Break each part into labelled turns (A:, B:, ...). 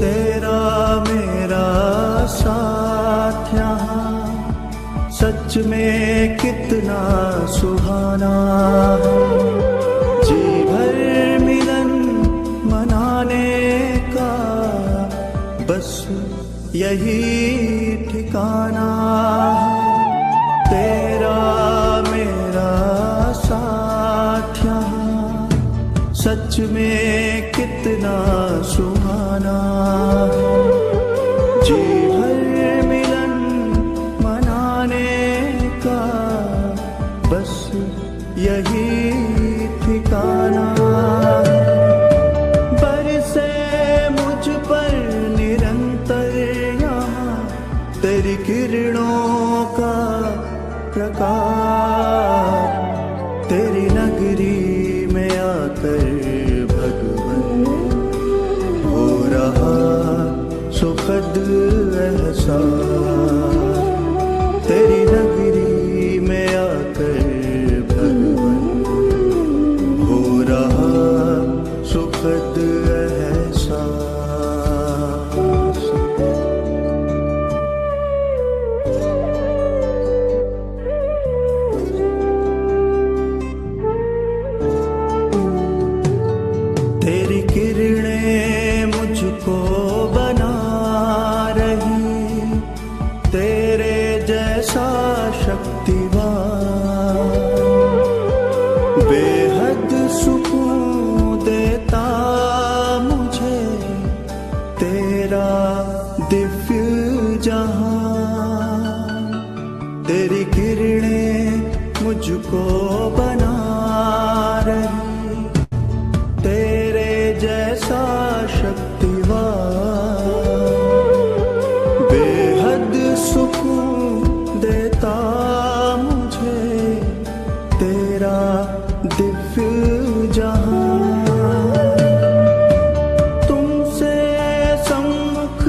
A: तेरा मेरा साथ यहाँ सच में कितना सुहाना है। जी भर मिलन मनाने का बस यही ठिकाना है। तेरा मेरा साथ यहाँ सच में कितना सुहाना है। जी भर मिलन मनाने का बस यही ठिकाना है। बरसे मुझ पर निरंतर यहाँ तेरी किरणों का प्रकाश। तेरी नगरी में आकर भगवन हो रहा सुखद एहसास। तेरी नगरी में आकर भगवन हो रहा सुखद एहसास। तेरी किरणें मुझको बना रही, तेरे जैसा शक्तिवान बेहद सुकून देता मुझे तेरा दिव्य जहां। तेरी किरणें मुझको बना रही, तेरे जैसा शक्तिवान बेहद सुकून देता मुझे तेरा दिव्य जहां। तुमसे सम्मुख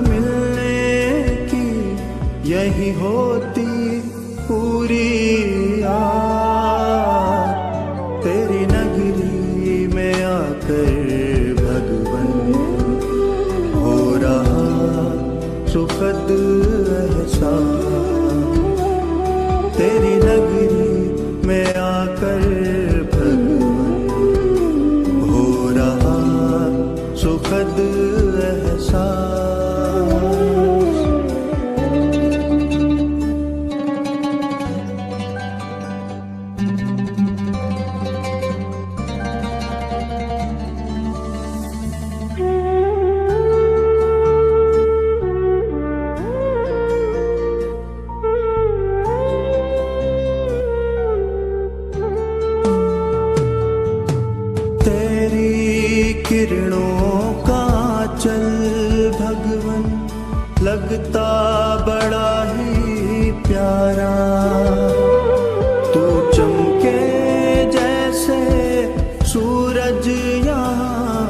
A: मिलने की यही होती पूरी आस। तेरी नगरी में आकर भगवन हो रहा सुखद एहसास। तेरी नगरी में आकर भगवन हो रहा सुखद एहसास। तेरी किरणों का चल भगवन लगता बड़ा ही प्यारा। तू चमके जैसे सूरज यहाँ,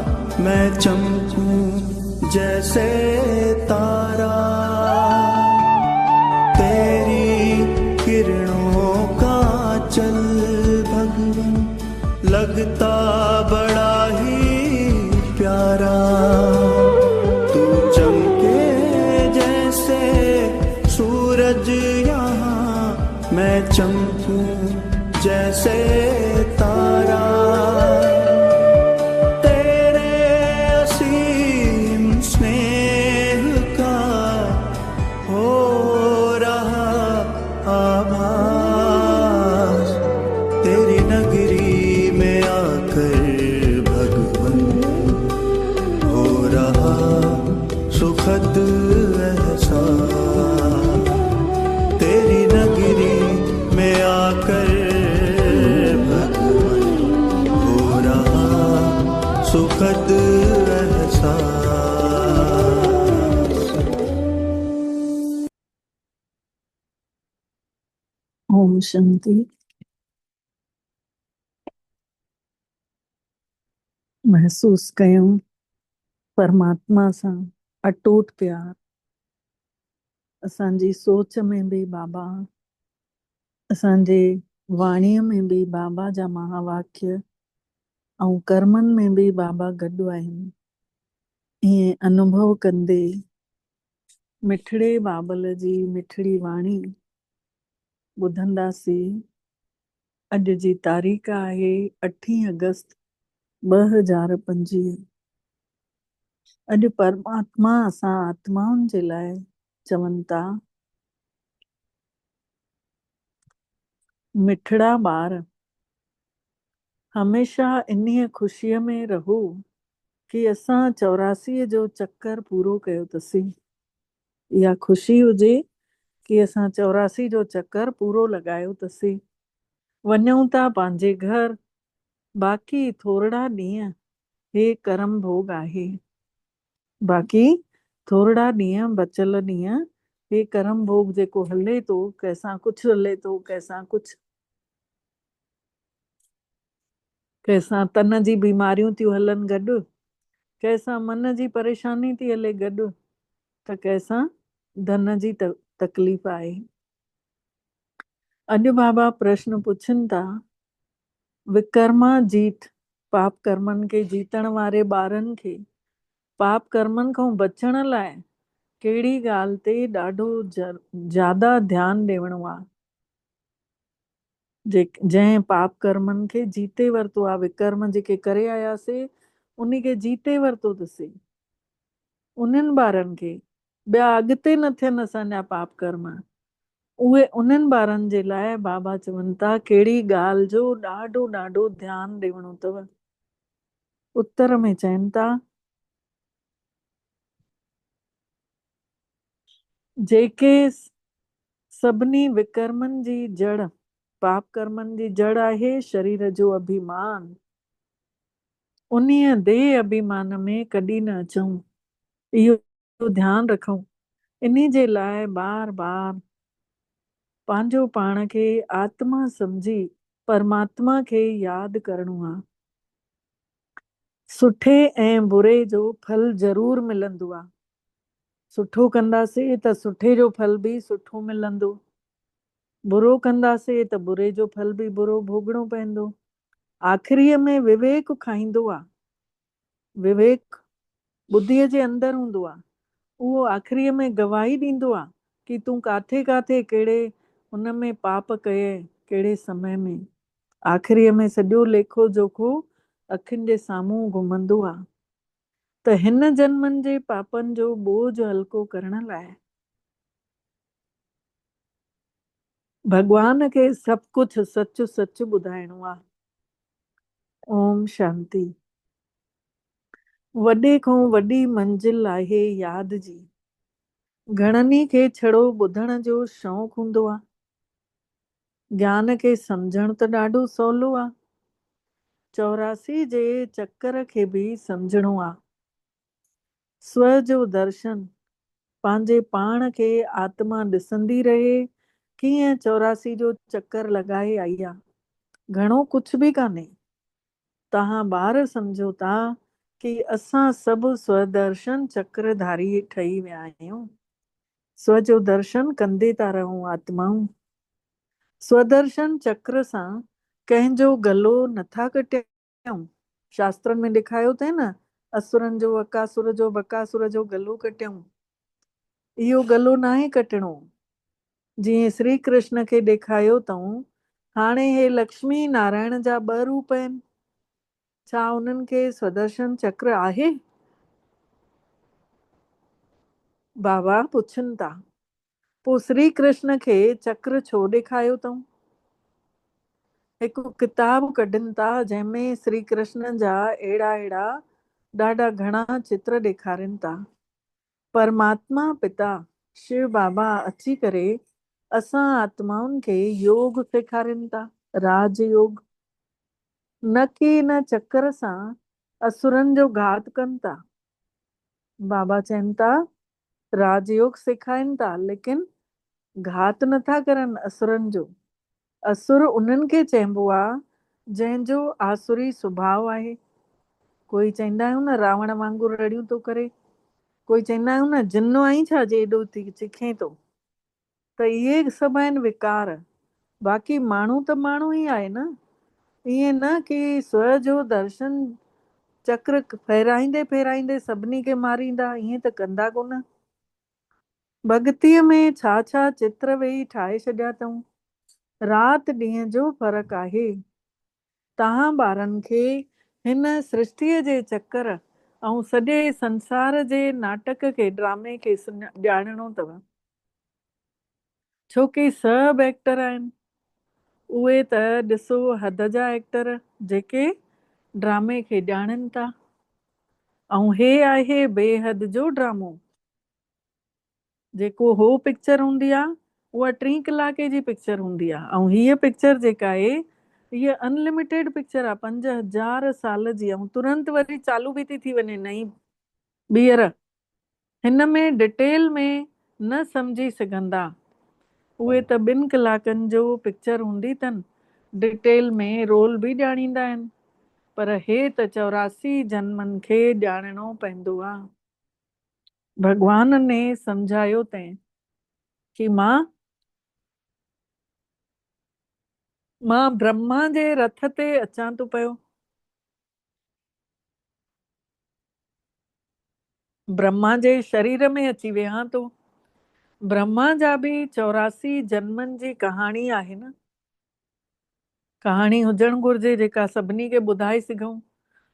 A: मैं चमकूं जैसे तारा। तेरी किरणों का चल भगवन लगता बड़ा ही प्यारा। तू चमके जैसे सूरज यहाँ, मैं चमकूं जैसे तारा। तेरे असीम स्नेह का हो रहा आभास। तेरी नगरी में आकर भगवन हो रहा सुखद एहसास। तेरी नगरी में आकर भगवन हो रहा सुखद एहसास।
B: ओम शांति। महसूस कयूं परमात्मा सां अटूट प्यार। असांजी सोच में भी बाबा, असांजे वाणीअ में भी बाबा जा महावाक्य ऐं कर्मनि में भी बाबा गॾु आहिनि। ईअं अनुभव कंदे मिठड़े बाबल जी मिठड़ी वाणी ॿुधंदासीं। अॼु जी तारीख़ आहे 8 अगस्त 2025। अॼु परमात्मा असां आत्माउनि जे लाइ चवनि था, मिठड़ा ॿार हमेशह इन्हीअ ख़ुशीअ में रहो कि असां 84 जो चक्कर पूरो कयो अथसीं। इहा ख़ुशी हुजे कि असां 84 जो चक्कर पूरो लॻायो अथसीं। वञूं था पंहिंजे घर, बाक़ी थोरा ॾींहं हे करम भोग आहे। बाक़ी थोरा ॾींहं बचियल ॾींहं हे करम भोग जेको हले थो, कंहिंसां कुझु हले थो, कंहिंसां कुझु, कंहिंसां तन जी बीमारियूं थियूं हलनि गॾु, कंहिंसां मन जी परेशानी थी हले गॾु, त कंहिंसां धन जी तकलीफ़ आहे। अॼु बाबा प्रश्न पुछनि था, विकर्मा जीत पाप कर्मनि खे जीतण वारे ॿारनि खे पाप कर्मनि खां बचण लाइ कहिड़ी ॻाल्हि ते ॾाढो ज्यादा ध्यानु ॾियणो आहे। जंहिं पाप कर्मनि खे जीते वरितो आहे, विकर्म जेके करे आयासीं उन खे जीते वरितो अथसीं, उन्हनि ॿारनि खे ॿिया अॻिते न थियनि असांजा पाप कर्म, उहे उन्हनि ॿारनि जे लाइ बाबा चवनि था कहिड़ी ॻाल्हि जो ॾाढो ॾाढो ध्यानु ॾियणो अथव। उत्तर में चवनि था, जेके सभिनी विकर्मनि जी जड़, पाप कर्मनि जी जड़ आहे शरीर जो अभिमान, उन्हीअ देह अभिमान में कॾहिं न अचूं, इहो ध्यानु रखूं। इन्ही जे लाइ बार बार पंहिंजो पाण खे आत्मा सम्झी परमात्मा खे यादि करणो आहे। सुठे ऐं बुरे जो फल ज़रूर मिलंदो आहे। सुठो कंदासीं त सुठे जो फल बि सुठो मिलंदो, बुरो कंदासीं त बुरे जो फल बि बुरो भोगणो पवंदो। आख़िरीअ में विवेक खाईंदो आहे। विवेक बुद्धीअ जे अंदरि हूंदो आहे, उहो आख़िरीअ में गवाही ॾींदो आहे कि तूं काथे काथे कहिड़े हुन में पाप कये, कहिड़े समय में। आख़िरीअ में सॼो लेखो जोखो अखियुनि जे साम्हूं घुमंदो आहे। त हिन जन्मनि जे पापनि जो बोझ हल्को करण लाइ भॻवान खे सभु कुझु सच सच ॿुधाइणो आहे। ओम शांति। वॾे खां वॾी मंजिल आहे यादि जी। घणनि खे छड़ो ॿुधण जो शौक़ु हूंदो आहे, ज्ञान खे सम्झण त ॾाढो सवलो आहे। 84 जे चक्कर खे बि सम्झणो आहे। स्व जो दर्शन, पंहिंजे पाण खे आत्मा ॾिसंदी रहे कीअं 84 जो चक्कर लॻाए आई आहे। घणो कुझु बि कान्हे। तव्हां ॿार सम्झो था कि असां सभु स्वदर्शन चक्रधारी ठही विया आहियूं। स्व जो दर्शन कंदे था रहूं आत्माऊं। स्वदर्शन चक्र सां कंहिंजो गलो नथा कटियूं। शास्त्रनि में लिखायो अथई न, असुरनि जो अकासुर जो बकासुर जो गलो कटियूं। इहो गलो नाहे कटणो। जीअं श्री कृष्ण खे ॾेखारियो अथऊं, हाणे हे लक्ष्मी नारायण जा 2 रूप आहिनि। छा उन्हनि खे स्वदर्शन चक्र आहे? बाबा पुछनि था, पोइ श्री कृष्ण खे चक्र छो ॾेखारियो अथऊं? हिकु किताब कढनि था जंहिंमें श्री कृष्ण जा अहिड़ा अहिड़ा ॾाढा घणा चित्र ॾेखारनि था। परमात्मा पिता शिव बाबा अची करे असां आत्माउनि खे योग सेखारनि था, राजयोग। न कि इन चक्कर सां असुरनि जो घात कनि था। बाबा चवनि था राजयोग सेखारनि था, लेकिन घात नथा करनि असुरनि जो। असुर उन्हनि खे चइबो आहे जंहिंजो आसुरी स्वभाव आहे। कोई चवंदा आहियूं न रावण वांगुरु रड़ियूं थो करे, कोई चवंदा आहियूं न जिन्नो आई छा जे एॾो चिखे थो। त इहे सभु आहिनि विकार। बाक़ी माण्हू त माण्हू ई आहे न। ईअं न कि स्व जो दर्शन चक्र फेराईंदे फेराईंदे सभिनी खे मारींदा, ईअं त कंदा कोन। भॻतीअ में छा छा चित्र वेही ठाहे छॾिया अथऊं। राति ॾींहं जो फ़र्क़ु आहे। तव्हां ॿारनि खे हिन सृष्टिअ जे चक्कर ऐं सॼे संसार जे नाटक खे, ड्रामे खे ॼाणणो अथव। छोकी सभु एक्टर आहिनि, उहे त ॾिसो हद जा एक्टर जेके ड्रामे खे ॼाणनि था। ऐं हे आहे बेहद जो ड्रामो। जेको हो पिक्चर हूंदी आहे उहा 3 कलाके जी पिक्चर हूंदी आहे, ऐं हीअ पिक्चर जेका आहे हीअ अनलिमिटेड पिक्चर आहे, 5000 साल जी, ऐं तुरंत वरी चालू बि थी वञे नई ॿीहर। हिन में डिटेल में न सम्झी सघंदा, उहे त 2 कलाकनि जो पिक्चर हूंदी अथनि, डिटेल में रोल बि ॼाणींदा आहिनि। पर हे त 84 जन्मनि खे ॼाणणो पवंदो आहे। भॻवान ने सम्झायो तंहिं कि मां ब्रह्मा जे रथ ते अचां थो पियो। ब्रह्मा जे शरीर में अची वियां थो। ब्रह्मा जा बि 84 जन्मनि जी कहाणी आहे न। कहाणी हुजणु घुरिजे जेका सभिनी खे ॿुधाए सघूं,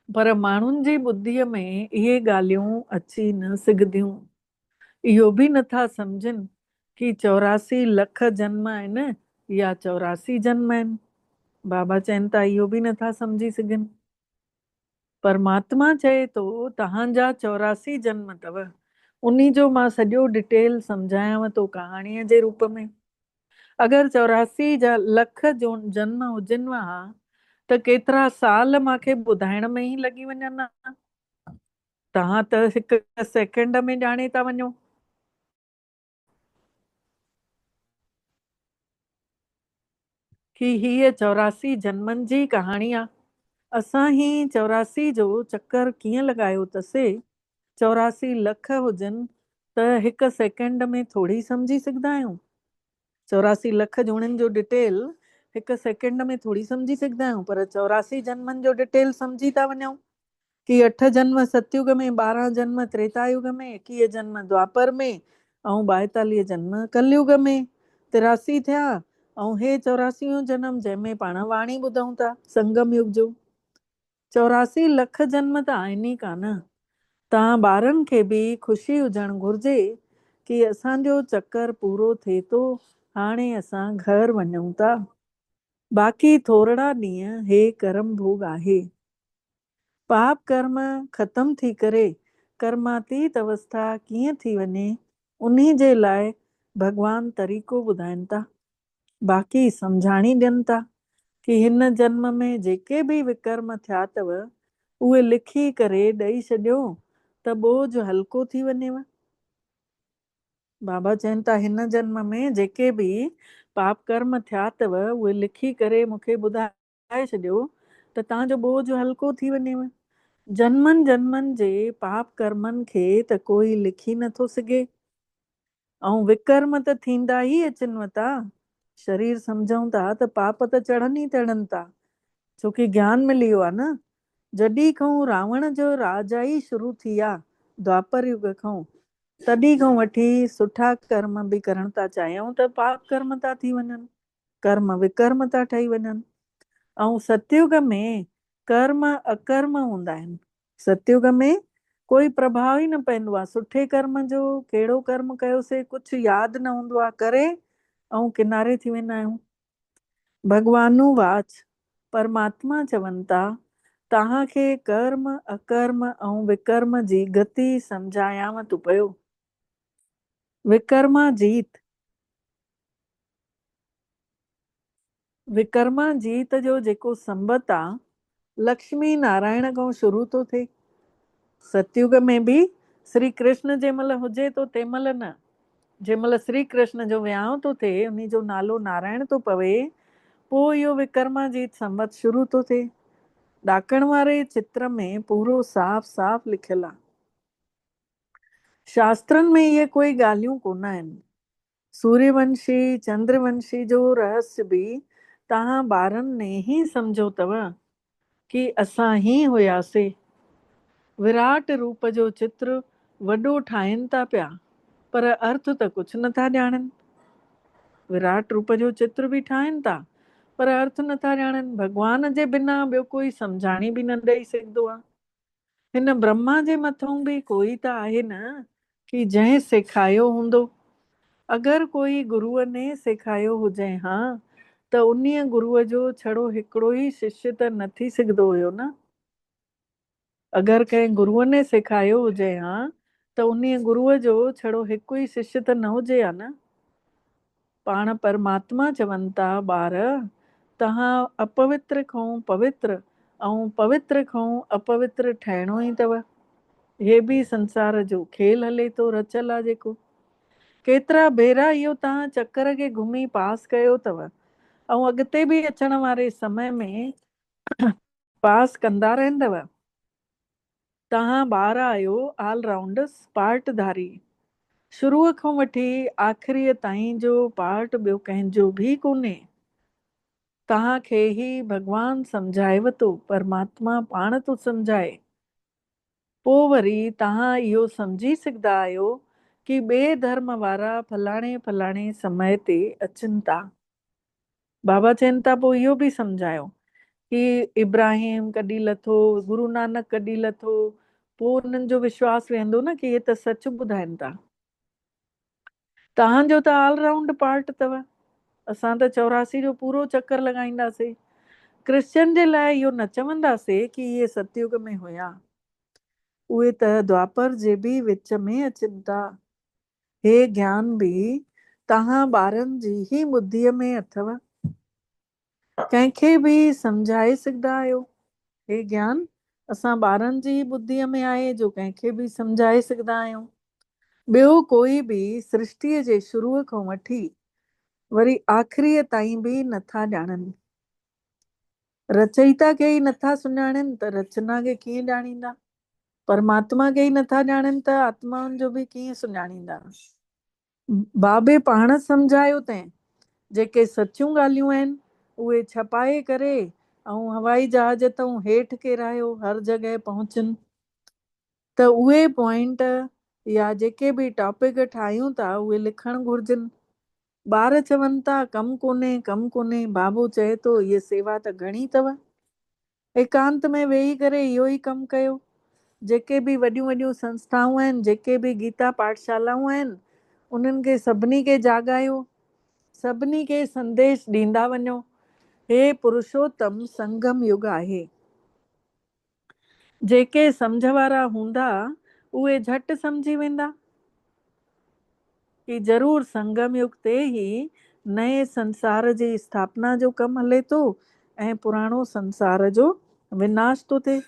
B: पर माण्हुनि जी ॿुद्धीअ में इहे ॻाल्हियूं अची न सघंदियूं। इहो बि नथा सम्झनि कि 84 लख जन्म आहिनि या 84 जन्म आहिनि। बाबा चवनि था इहो बि नथा सम्झी सघनि। परमात्मा चए थो तव्हांजा 84 जन्म अथव, उन्ही जो मां सॼो डिटेल सम्झायांव थो कहाणीअ जे रूप में। अगरि 84 जा लख जो जन्म हुजनि हा त केतिरा साल मूंखे ॿुधाइण में ई लॻी वञनि हा। तव्हां त हिकु सेकेंड में ॼाणे था वञो। कि हीअ 84 जन्मनि जी कहाणी आहे। असां ही 84 जो चक्कर कीअं लॻायो अथसीं। 84 लख हुजनि त हिकु सेकेंड में थोरी सम्झी सघंदा आहियूं। 84 लख जूणनि जो डिटेल हिकु सेकेंड में थोरी सम्झी सघंदा आहियूं, पर 84 जन्मनि जो डिटेल सम्झी था वञूं कि 8 जन्म सतयुग में, 12 जन्म त्रेतायुग में, 21 जन्म द्वापर में, ऐं 42 जन्म कलयुग में, 83 थिया। ऐं हे 84 जन्म जंहिंमें पाण वाणी ॿुधूं था संगम युग जो। 84 लख जन्म त आहिनि ई कान। तव्हां ॿारनि खे बि ख़ुशी हुजणु घुरिजे कि असांजो चक्कर पूरो थिए थो, हाणे असां घर वञूं था। बाक़ी थोरा ॾींहं हे कर्म भोग आहे। पाप कर्म ख़तम थी करे कर्मातीत अवस्था कीअं थी वञे, उन्ही जे लाइ भॻवान तरीक़ो ॿुधाइनि था। बाक़ी सम्झाणी ॾियनि था कि हिन जन्म में जेके बि विकर्म थिया अथव उहे लिखी करे ॾेई छॾियो त बोझ हल्को थी वञेव। बाबा चवनि था हिन जन्म में जेके बि पाप कर्म थिया अथव उहे लिखी करे मूंखे ॿुधाए छॾियो त तव्हांजो बोझ हल्को थी वञेव। जन्मनि जन्मनि जे पाप कर्मनि खे त कोई लिखी नथो सघे, ऐं विकर्म त थींदा ई अचनि था। शरीर सम्झूं था त पाप त चढ़नि ई चढ़नि था, छोकी ज्ञान मिली वियो आहे न। जॾहिं खां रावण जो राज ई शुरू थी आहे द्वापर युग खां, तॾहिं खां वठी सुठा कर्म बि करण था चाहियूं त पाप कर्म था थी वञनि, कर्म विकर्म था ठही वञनि। ऐं सतयुग में कर्म अकर्म हूंदा आहिनि। सतयुग में कोई प्रभाव ई न पवंदो आहे सुठे कर्म जो, कहिड़ो कर्म कयोसीं कुझु यादि न हूंदो आहे, करे ऐं किनारे थी वेंदा आहियूं। भॻवानु वाच परमात्मा चवनि था तव्हांखे कर्म अकर्म ऐं विकर्म जी गति सम्झायांव थो पियो। विकर्माजीत, विकर्माजीत जो जेको संबत आहे लक्ष्मी नारायण खां शुरू थो थिए। सतयुग में बि श्री कृष्ण जंहिं महिल हुजे थो तंहिं महिल न, जंहिं महिल श्री कृष्ण जो विहांउ थो थिए उन जो नालो नारायण थो पवे, पोइ इहो विकर्माजीत संबत शुरू थो थिए। ॾाकण वारे चित्र में पूरो साफ़ साफ़ लिखियलु आहे। शास्त्रनि में इहे कोई ॻाल्हियूं कोन आहिनि। सूर्यवंशी चंद्रवंशी जो रहस्य बि तव्हां ॿारनि ने ई सम्झो अथव कि असां ई हुयासीं। विराट रूप जो चित्र वॾो ठाहिनि था पिया, पर अर्थ त कुझु नथा ॼाणनि। विराट रूप जो चित्र बि ठाहिनि था, पर अर्थ नथा ॼाणनि। भॻवान जे बिना ॿियो कोई सम्झाणी बि न ॾेई सघंदो आहे। हिन ब्रह्मा जे मथां बि कोई त आहे न, कि जंहिं सेखारियो हूंदो। अगरि कोई गुरूअ ने सेखारियो हुजे हा, त उन्हीअ गुरूअ जो छड़ो हिकिड़ो ई शिष्य त न थी सघंदो हुयो न। अगरि कंहिं गुरूअ ने सेखारियो हुजे हा, त उन्हीअ गुरूअ जो छड़ो हिकु ई शिष्य त न हुजे हा न। पाण परमात्मा चवनि था ॿार, तव्हां अपवित्र खां पवित्र ऐं पवित्र खां अपवित्र ठहिणो ई अथव। हे बि संसार जो खेल हले थो, रचियल आहे जेको। केतिरा भेरा इहो तव्हां चकर खे घुमी पास कयो अथव, ऐं अॻिते बि अचण वारे समय में पास कंदा रहंदव। तव्हां ॿार आहियो ऑलराउंडर्स, पार्टधारी। शुरूअ खां वठी आख़िरीअ ताईं जो पार्ट ॿियो कंहिंजो बि कोन्हे। तव्हांखे ई भॻवानु सम्झाएव थो, परमात्मा पाण थो सम्झाए। पोइ वरी तव्हां इहो सम्झी सघंदा आहियो कि ॿिए धर्म वारा फलाणे फलाणे समय ते अचनि था। बाबा चवनि था पोइ इहो बि सम्झायो कि इब्राहिम कॾहिं लथो, गुरु नानक कॾहिं लथो। पोइ उन्हनि जो विश्वास वेंदो न कि इहे त सच ॿुधाइनि था। तव्हांजो त ऑलराउंड पार्ट अथव। असां त 84 जो पूरो चक्कर लॻाईंदासीं। क्रिश्चियन जे लाइ इहो न चवंदासीं कि इहे सतयुग में हुया। उहे त द्वापर जे बि विच में अचनि था। हे ज्ञान बि तव्हां ॿारनि जी ई ॿुद्धीअ में अथव। कंहिंखे बि सम्झाए सघंदा आहियो। हे ज्ञान असां ॿारनि जी ॿुद्धीअ में आहे, जो कंहिंखे बि सम्झाए सघंदा आहियूं। ॿियो कोई बि सृष्टिअ जे शुरूअ खां वठी वरी आख़िरीअ ताईं बि नथा ॼाणनि। रचयिता खे ई नथा सुञाणनि त रचना खे कीअं ॼाणींदा। परमात्मा खे ई नथा ॼाणनि त आत्माउनि जो बि कीअं सुञाणींदा। बाबे पाण सम्झायो तंहिं, जेके सचियूं ॻाल्हियूं आहिनि उहे छपाए करे ऐं हवाई जहाज तां हेठि किरायो हर जॻह पहुचनि। त उहे पॉइंट या जेके बि टॉपिक ठाहियूं था उहे लिखणु घुरिजनि। ॿार चवनि था कमु कोन्हे, कमु कोन्हे। बाबो चए थो इहा सेवा त घणी अथव। एकांत में वेही करे इहो ई कमु कयो। जेके बि वॾियूं वॾियूं संस्थाऊं आहिनि, जेके बि गीता पाठशालाऊं आहिनि, उन्हनि खे सभिनी खे जाॻायो, सभिनी खे संदेश ॾींदा वञो। हे पुरुषोत्तम संगम युग आहे। जेके सम्झ वारा हूंदा उहे झटि सम्झी वेंदा कि ज़रूरु संगम युग ते ई नए संसार जी स्थापना जो कमु हले थो ऐं पुराणो संसार जो विनाश थो थिए।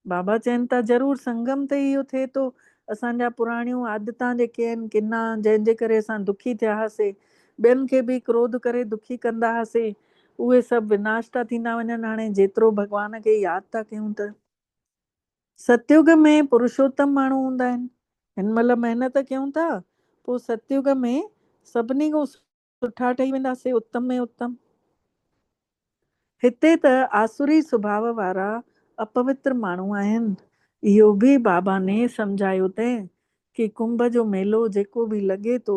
B: बाबा चवनि था ज़रूरु संगम ते इहो थिए थो। असांजा पुराणियूं आदतां जेके आहिनि किना, जंहिंजे करे असां दुखी थिया हुआसीं, ॿियनि खे बि क्रोध करे दुखी कंदा हुआसीं, उहे सभु विनाश था थींदा वञनि। हाणे जेतिरो भॻवान खे यादि था कयूं त सतयुग में पुरुषोत्तम माण्हू हूंदा आहिनि। हिन महिल महिनत कयूं था, पोइ सतयुग में सभिनी खां सुठा ठही वेंदासीं, उत्तम में उत्तम। हिते त आसुरी सुभाउ वारा अपवित्र माण्हू आहिनि। इहो बि बाबा ने सम्झायो अथईं कि कुंभ जो मेलो जेको बि लॻे थो,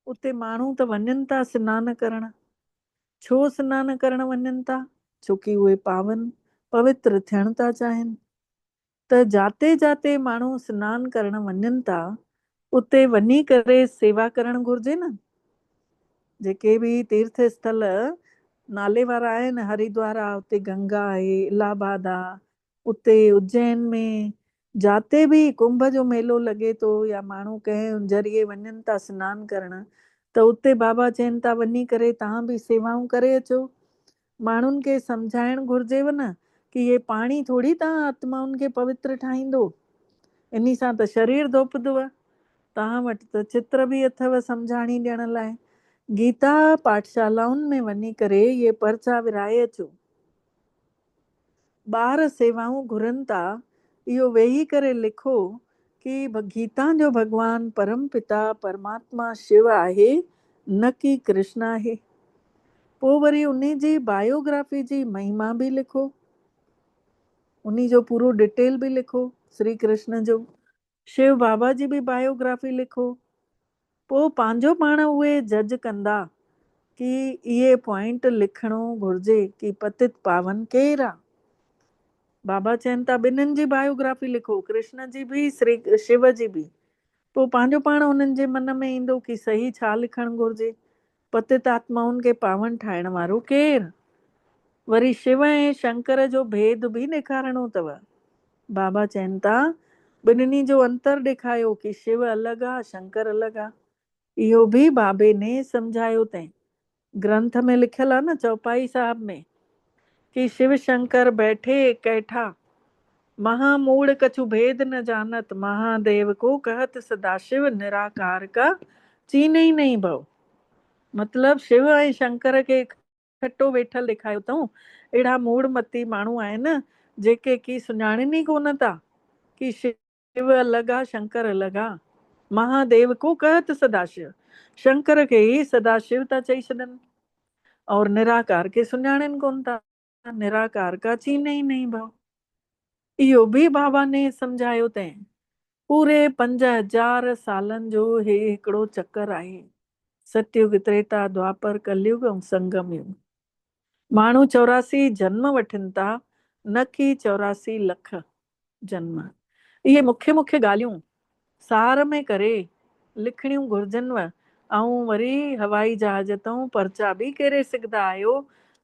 B: उते माण्हू त वञनि था सनानु करणु। छो सनानु करणु वञनि था? छोकी उहे पावन पवित्र थियणु था चाहिनि। त जाते जाते माण्हू सनानु करणु वञनि था, उते वञी करे सेवा करणु घुरिजे न। जेके बि तीर्थ स्थल नाले वारा आहिनि, हरिद्वार आहे, उते गंगा आहे, इलाहाबाद आहे, उते उज्जैन में जाते बि कुंभ जो मेलो लॻे थो या माण्हू कंहिं ज़रिए वञनि था सनानु करणु, त उते बाबा चवनि था वञी करे तव्हां बि सेवाऊं करे अचो। माण्हुनि खे सम्झाइणु घुरिजेव न कि इहे पाणी थोरी तव्हां आत्माउनि खे पवित्र ठाहींदो। इन सां त शरीर धोपदव। तव्हां वटि त चित्र बि अथव सम्झाणी ॾियण लाइ। गीता पाठशालाउनि में वञी करे इहे पर्चा विराए अचो। ॿार सेवाऊं घुरनि था, इहो वेही करे लिखो कि गीता जो भॻवानु परम पिता परमात्मा शिव आहे, न कि कृष्ण आहे। पोइ वरी उन जी बायोग्राफी जी महिमा बि लिखो। उन्हीं जो पूरो डिटेल बि लिखो, श्री कृष्ण जो। शिव बाबा जी बि बायोग्राफी लिखो। पोइ पंहिंजो पाण उहे जज कंदा कि इहे पॉइंट लिखणो घुर्जे कि पतित पावन केरु आहे। बाबा चवनि था ॿिन्हिनि जी बायोग्राफी लिखो, कृष्ण जी बि श्री शिव जी बि। पोइ पंहिंजो पाण उन्हनि जे मन में ईंदो कि सही छा लिखणु घुर्जे, पतित आत्माउनि खे पावन ठाहिण वारो केरु। वरी शिव ऐं शंकर जो भेद बि ॾेखारणो अथव। बाबा चवनि था ॿिन्हिनि जो अंतर ॾेखारियो कि शिव अलॻि आहे, शंकर अलॻि आहे। इहो बि बाबे ने सम्झायो अथई। ग्रंथ में लिखियल आहे न, चौपाई साहब में, कि शिव शंकर बैठे कैठा, महामूढ़ कछु भेद न जानत, महादेव को कहत सदाशिव, निराकार का चीन ही नहीं भव। मतलब शिव ऐं शंकर खे खटो वेठल ॾेखारियो अथऊं। अहिड़ा मूढ़ मती माण्हू आहिनि जेके की सुञाणनि ई कोन था कि शिव अलॻि आहे, शंकर अलॻि आहे। महादेव को कहत सदाशिव, शंकर खे ई सदाशिव था चई छॾनि, और निराकार खे सुञाणनि कोन था। निराकार का चीन ही नहीं भव। इहो बि बाबा ने सम्झायो अथई। पूरे 5000 सालनि जो हे हिकिड़ो चक्कर आहे। सतयुग, त्रेता, द्वापर, कलयुग ऐं संगम युग। माण्हू 84 जन्म वठनि था, न कि 84 लख जन्म। इहे मुख्य मुख्य ॻाल्हियूं सार में करे लिखणियूं घुर्जनव। ऐं वरी हवाई जहाज तां पर्चा बि केरे सघंदा आहियो,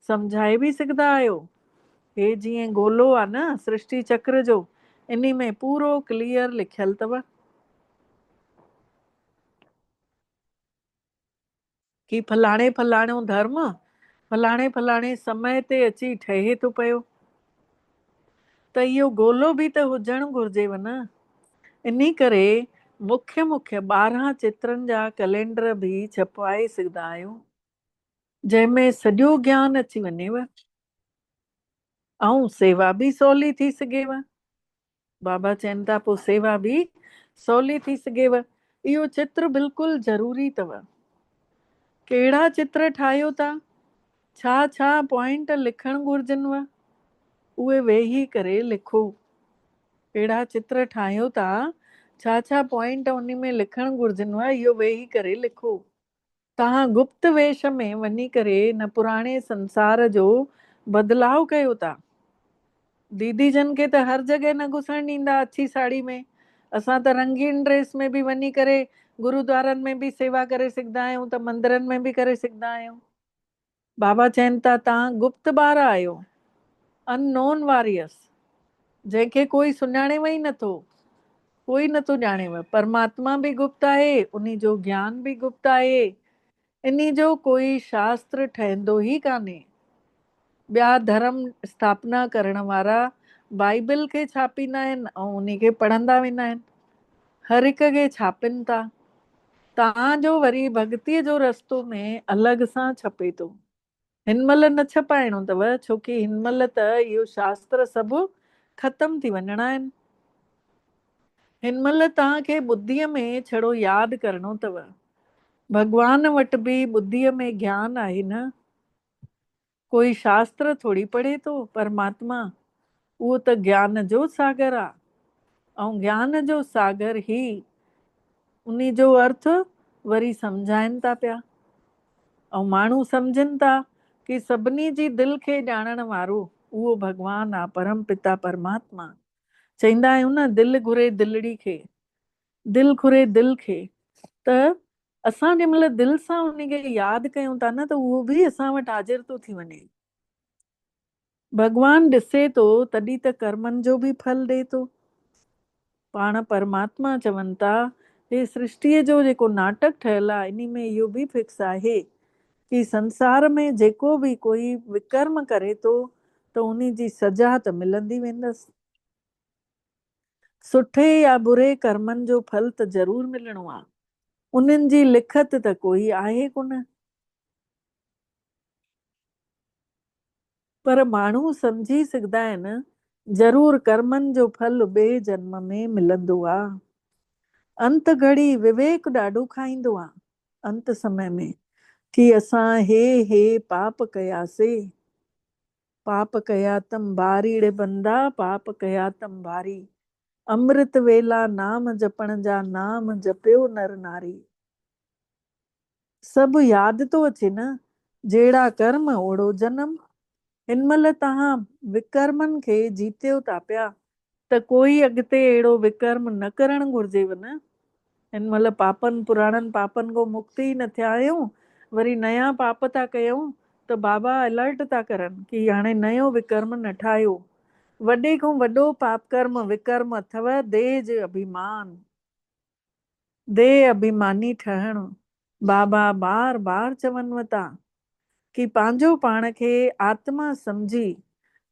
B: सम्झाए बि सघंदा आहियो। हे जीअं गोलो आहे न सृष्टि चक्र जो, इन में पूरो क्लियर लिखियल अथव कि फलाणे फलाणो धर्म फलाणे फलाणे समय ते अची ठहे थो पियो। त इहो गोलो बि त हुजणु घुर्जेव न। इन करे मुख्य मुख्य 12 चित्रनि जा कैलेंडर बि छपवाए सघंदा आहियो, जंहिंमें सॼो ज्ञान अची वञेव ऐं सेवा बि सवली थी सघेव। बाबा चवनि था पोइ सेवा बि सवली थी सघेव। इहो चित्र बिल्कुलु ज़रूरी अथव। कहिड़ा चित्र ठाहियो था, छा छा पॉइंट लिखणु घुर्जनव, उहे वेही करे लिखो। कहिड़ा चित्र ठाहियो था, छा छा पॉइंट उन में लिखणु घुर्जनव, इहो वेही करे लिखो। तव्हां गुप्त वेश में वञी करे न पुराणे संसार जो बदलाव कयो था। दीदी जन खे त हर जॻह न घुसण ॾींदा अछी साड़ी में। असां त रंगीन ड्रेस में बि वञी करे गुरुद्वारनि में बि सेवा करे सघंदा आहियूं, त मंदरनि में बि करे सघंदा आहियूं। बाबा चवनि था तव्हां गुप्त ॿार आहियो, अननोन वॉरियर्स, जंहिंखे कोई सुञाणेव ई नथो, कोई नथो ॼाणेव। परमात्मा बि गुप्त आहे, उन जो ज्ञान बि गुप्त आहे। इन जो कोई शास्त्र ठहंदो ई कान्हे। ॿिया धर्म स्थापना करण वारा बाइबल खे छापींदा आहिनि ऐं उन खे पढ़ंदा वेंदा आहिनि, हर हिक खे छापनि था। तव्हांजो वरी भक्तीअ जो रस्तो में अलॻि सां छपे थो। हिन महिल न छपाइणो अथव, छोकी हिन महिल त इहो शास्त्र सभु ख़तम थी वञणा आहिनि। हिन महिल तव्हांखे ॿुद्धीअ में छड़ो यादि करणो अथव। भॻवान वटि बि ॿुद्धीअ में ज्ञान आहे न। कोई शास्त्र थोड़ी पढ़े थो। परमात्मा उहो त ज्ञान जो सागर आहे, ऐं ज्ञान जो सागर ई उन जो अर्थ वरी सम्झाइनि था पिया। ऐं माण्हू सम्झनि था कि सभिनी जी दिलि खे ॼाणण वारो उहो भॻवानु आहे, परम पिता परमात्मा। चवंदा आहियूं न, दिलि घुरे दिलड़ी खे, दिलि घुरे दिलि खे। त असां जंहिं महिल दिलि सां उनखे यादि कयूं था न, त उहो बि असां वटि हाज़िर थो थी वञे। भॻवानु ॾिसे थो तॾहिं त कर्मनि जो बि फल ॾे थो। पाण परमात्मा चवनि था हे सृष्टिअ जो जेको नाटक ठहियल आहे, इन में इहो बि फिक्स आहे कि संसार में जेको बि कोई विकर्म करे थो त उन जी सजा त मिलंदी वेंदसि। सुठे या बुरे कर्मनि जो फल त ज़रूर मिलणो आहे, उन्हनि जी लिखत त कोई आहे कोन। पर माण्हू सम्झी सघंदा आहिनि ज़रूर कर्मनि जो फल ॿिए जन्म में मिलंदो आहे। अंत घड़ी विवेक ॾाढो खाईंदो आहे अंत समय में, कि असां हे पाप कयासीं। पाप कया तम बारीड़े बंदा, पाप कया तम भारी। अमृत वेला नाम जपण जा, नाम जपियो नर नारी। सभु यादि थो अचे न, जहिड़ा कर्म ओड़ो जनम। हिन महिल तव्हां विकर्मनि खे जीतियो था पिया, त कोई अॻिते अहिड़ो विकर्म न करणु घुर्जेव न। हिन महिल पापनि पुराणनि पापनि खां मुक्त ई न थिया आहियूं, वरी नया पाप था कयूं, त बाबा अलर्ट था करनि कि हाणे नयो विकर्म न ठाहियो। वॾे खां वॾो पाप कर्म विकर्म अथव देज अभिमान, देह अभिमानी ठहणु। बाबा बार बार चवनव था कि पंहिंजो पाण खे आत्मा सम्झी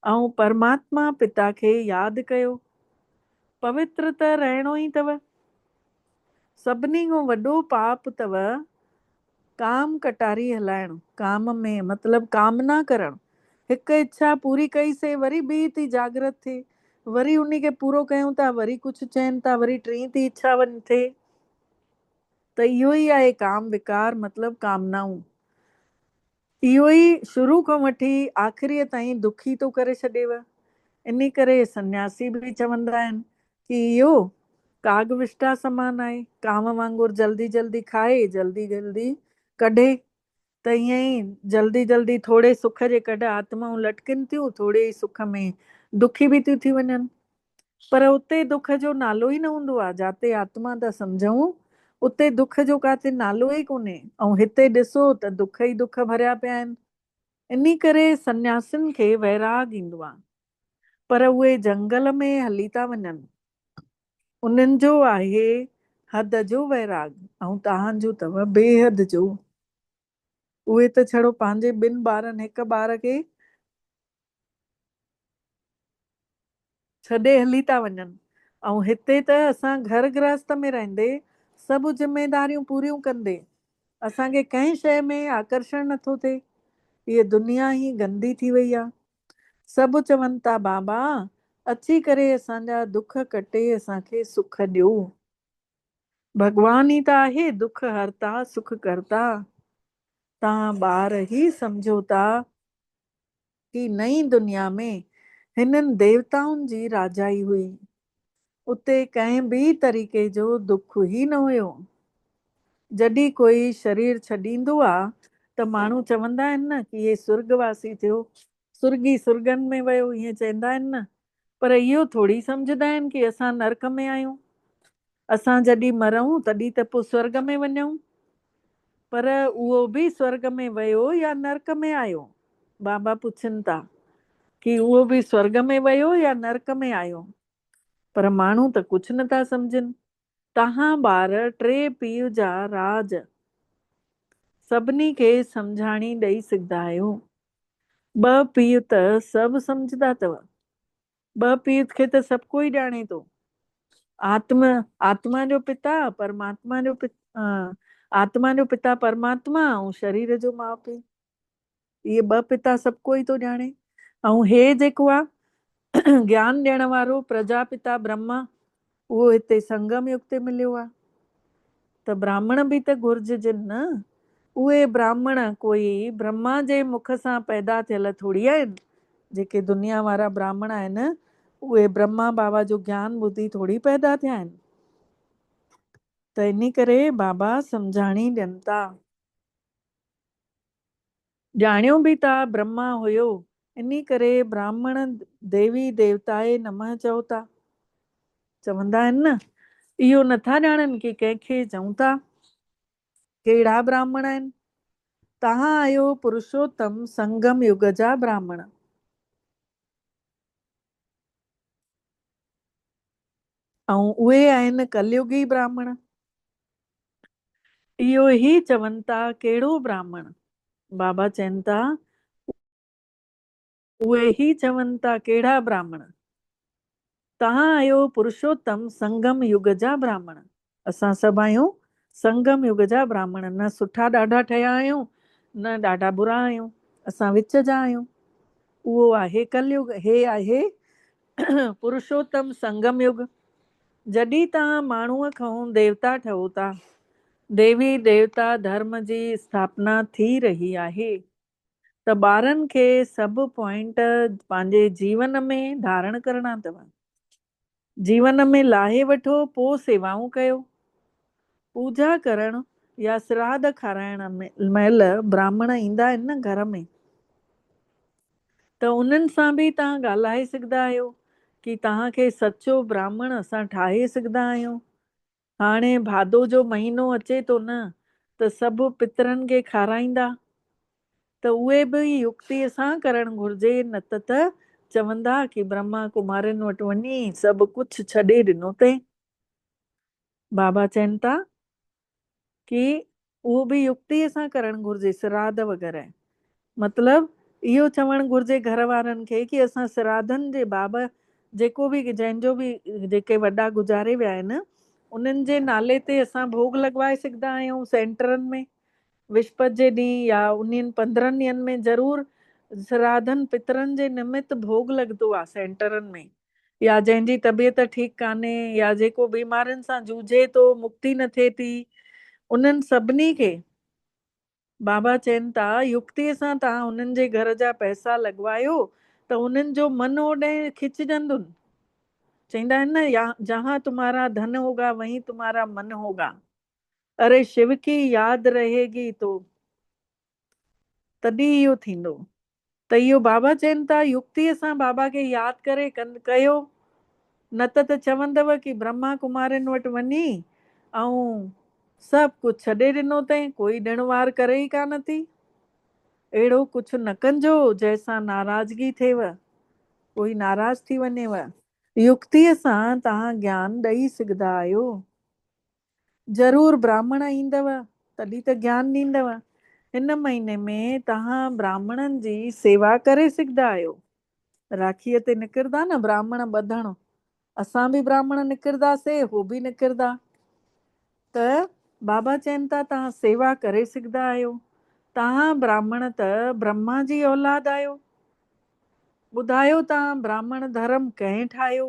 B: ऐं परमात्मा पिता खे यादि कयो। पवित्र त रहणो ई अथव। सभिनी खां वॾो पाप अथव काम कटारी हलाइणु। काम में मतिलबु कामना करणु। हिकु इच्छा पूरी कई से, वरी ॿी थी जागृत थिए, वरी उन खे पूरो कयूं था, वरी कुझु चवनि था, वरी टी थी इच्छा वञ थिए। त इहो ई आहे काम विकार, मतिलबु कामनाऊं। इहो ई शुरू खां वठी आख़िरीअ ताईं दुखी थो करे छॾेव। इन करे सन्यासी बि चवंदा आहिनि कि इहो काग विष्टा समान आहे, काम वांगुरु जल्दी जल्दी खाए, जल्दी जल्दी कढे। त ईअं ई जल्दी जल्दी थोरे सुख जे कढ आत्माऊं लटकिन थियूं, थोरे ई सुख में दुखी बि थियूं थी वञनि। पर उते दुख जो नालो ई न हूंदो आहे। जाते आत्मा था सम्झूं, उते दुख जो काथे नालो ई कोन्हे। ऐं हिते ॾिसो त दुख ई दुख भरिया पिया आहिनि। इन करे सन्यासिन खे वैराग ईंदो आहे, पर उहे जंगल में हली था वञनि। उन्हनि जो आहे हद जो वैराग, ऐं तव्हांजो अथव बेहद जो। उहे त छड़ो पंहिंजे ॿिनि ॿारनि, हिकु ॿार खे छॾे हली था वञनि। ऐं हिते त असां घर गृहस्थ में रहंदे सभु ज़िमेदारियूं पूरियूं कंदे असांखे कंहिं शइ में आकर्षण नथो थिए। हीअ दुनिया ई गंदी थी वई आहे। सभु चवनि था बाबा अची करे असांजा दुख कटे असांखे सुख ॾियो। भॻवान ई त आहे दुख हरता सुख करता। तव्हां ॿार ई सम्झो था कि नई दुनिया में हिननि देवताउनि जी राजाई हुई। उते कंहिं बि तरीक़े जो दुख ई न हुयो। जॾहिं कोई शरीर छॾींदो आहे त माण्हू चवंदा आहिनि न कि हे स्वर्गवासी थियो, सुर्गी सुर्गनि में वियो, ईअं चवंदा आहिनि न। पर इहो थोरी सम्झंदा आहिनि कि असां नर्क में आहियूं। असां जॾहिं मरूं तॾहिं त पोइ स्वर्ग में वञूं। पर उहो बि स्वर्ग में वियो या नर्क में आयो? बाबा पुछनि था कि उहो बि स्वर्ग में वियो या नर्क में आयो? पर माण्हू त कुझु नथा सम्झनि। तव्हां ॿार टे पीउ जा राज सभिनी खे सम्झाणी ॾेई सघंदा आहियो। ॿ पीउ त सभु सम्झंदा अथव। ॿ पीउ खे त सभु कोई ॼाणे थो। आत्मा जो पिता परमात्मा जो आत्मा जो पिता परमात्मा ऐं शरीर जो माउ पीउ। इहे ॿ पिता सभु कोई थो ॼाणे। ऐं हे जेको आहे ज्ञान ॾियण वारो प्रजापिता ब्रह्मा, उहो हिते संगम युग ते मिलियो आहे। त ब्राह्मण बि त घुर्जनि न। उहे ब्राह्मण कोई ब्रह्मा जे मुख सां पैदा थियल थोरी आहिनि। जेके दुनिया वारा ब्राह्मण आहिनि उहे ब्रह्मा बाबा जो ज्ञान ॿुधी थोरी पैदा थिया आहिनि। त इन करे बाबा सम्झाणी ॾियनि था। ॼाणियो बि था ब्रह्मा हुयो, इन करे ब्राह्मण देवी देवताए नमः चओ था। चवंदा आहिनि न, इहो नथा ॼाणनि कि कंहिंखे चऊं था। कहिड़ा ब्राह्मण आहिनि? तव्हां आहियो पुरुषोत्तम संगम युग जा ब्राह्मण। ऐं उहे आहिनि कलयुगी ब्राह्मण। इहो ई चवनि था कहिड़ो ब्राह्मण? बाबा चवनि था उहे ई चवनि था कहिड़ा ब्राह्मण? तव्हां आहियो पुरुषोत्तम संगम युग जा ब्राह्मण। असां सभु आहियूं संगम युग जा ब्राह्मण। न सुठा ॾाढा ठहिया आहियूं, न ॾाढा बुरा आहियूं, असां विच जा आहियूं। उहो आहे कलयुग, हे आहे पुरुषोत्तम संगम युग। जॾहिं तव्हां माण्हूअ खां देवता ठहो था, देवी देवता धर्म जी स्थापना थी रही आहे। त ॿारनि खे सभु पॉइंट पंहिंजे जीवन में धारण करणा अथव। जीवन में लाहे वठो, पोइ सेवाऊं कयो। पूजा करण या श्राद्ध खाराइण महिल ब्राह्मण ईंदा आहिनि न घर में, त उन्हनि सां बि तव्हां ॻाल्हाए सघंदा आहियो कि तव्हांखे सचो ब्राह्मण असां ठाहे सघंदा आहियूं। हाणे भादो जो महीनो अचे थो न, त सभु पितरनि खे खाराईंदा, त उहे बि युक्तिअ सां करणु घुरिजे, न त चवंदा कि ब्रह्मा कुमारियुनि वटि वञी सभु कुझु छॾे ॾिनो अथई। बाबा चवनि था कि उहो बि युक्तिअ सां करणु घुरिजे, श्राद्ध वग़ैरह। मतिलबु इहो चवणु घुरिजे घर वारनि खे कि असां श्राद्धनि जे बाबा जेको बि जंहिंजो बि जेके वॾा गुज़ारे विया आहिनि उन्हनि जे नाले ते असां भोग लॻवाए सघंदा आहियूं सेंटरनि में। विस्पति जे ॾींहुं या उन्हनि 15 ॾींहंनि में ज़रूरु श्राद्धनि पितरनि जे निमित्त भोग लॻंदो आहे सेंटरनि में। या जंहिंजी तबियत ठीकु कान्हे या जेको बीमारियुनि सां जूझे थो, मुक्ति न थिए थी, उन्हनि सभिनी खे बाबा चवनि था युक्तिअ सां तव्हां उन्हनि जे घर जा पैसा लॻवायो त उन्हनि जो मन ओॾे खिचजंदुनि। चवंदा आहिनि न, या जहां तुम्हारा धन होगा वहीं तुम्हारा मन होगा। अरे शिव की याद रहेगी तो तॾहिं इहो थींदो। त इहो बाबा चवनि था युक्तिअ सां बाबा खे यादि करे कयो, न त चवंदव कि ब्रह्मा कुमारियुनि वटि वञी ऐं सभु कुझु छॾे ॾिनो अथई, कोई ॾिण वार करे ई कान थी। अहिड़ो कुझु न कजो जंहिंसां नाराज़गी थिएव, कोई नाराज़ थी वञेव। युक्तिअ सां तव्हां ज्ञान ॾेई सघंदा आहियो। ज़रूरु ब्राह्मण ईंदव तॾहिं त ज्ञान ॾींदव। हिन महीने में तव्हां ब्राह्मणनि जी सेवा करे सघंदा आहियो। राखीअ ते निकिरंदा न ब्राह्मण ॿधण, असां बि ब्राह्मण निकिरंदासीं, हो बि निकिरंदा। त बाबा चवनि था तव्हां सेवा करे सघंदा आहियो। तव्हां ब्राह्मण त ब्रह्मा जी औलाद आहियो। ॿुधायो तव्हां ब्राह्मण धर्म कंहिं ठाहियो?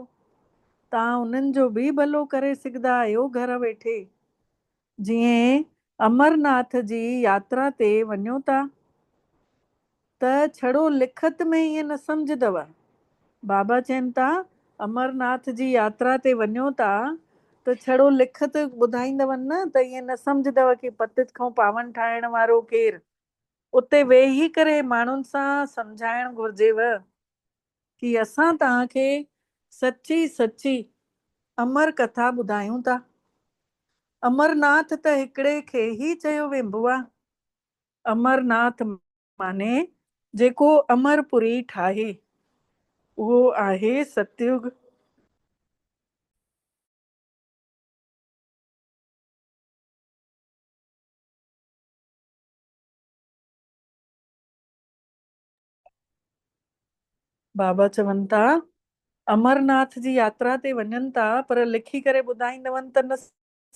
B: तव्हां उन्हनि जो बि भलो करे सघंदा आहियो घर वेठे। जीअं अमरनाथ जी यात्रा ते वञो था त छड़ो लिखत में ईअं न सम्झदव। बाबा चवनि था अमरनाथ जी यात्रा ते वञो था त छड़ो लिखत ॿुधाईंदव न त ईअं न सम्झदव कि पतित खां पावन ठाहिण वारो केरु। उते वेही करे माण्हुनि सां सम्झाइणु घुरिजेव कि असां तव्हांखे सची सची अमर कथा ॿुधायूं था। अमरनाथ त हिकिड़े खे ई चयो वेंबो आहे। अमरनाथ माने जेको अमरपुरी ठाहे, उहो आहे सतयुग। बाबा चवनि था अमरनाथ जी यात्रा ते वञनि था पर लिखी करे ॿुधाईंदवनि त न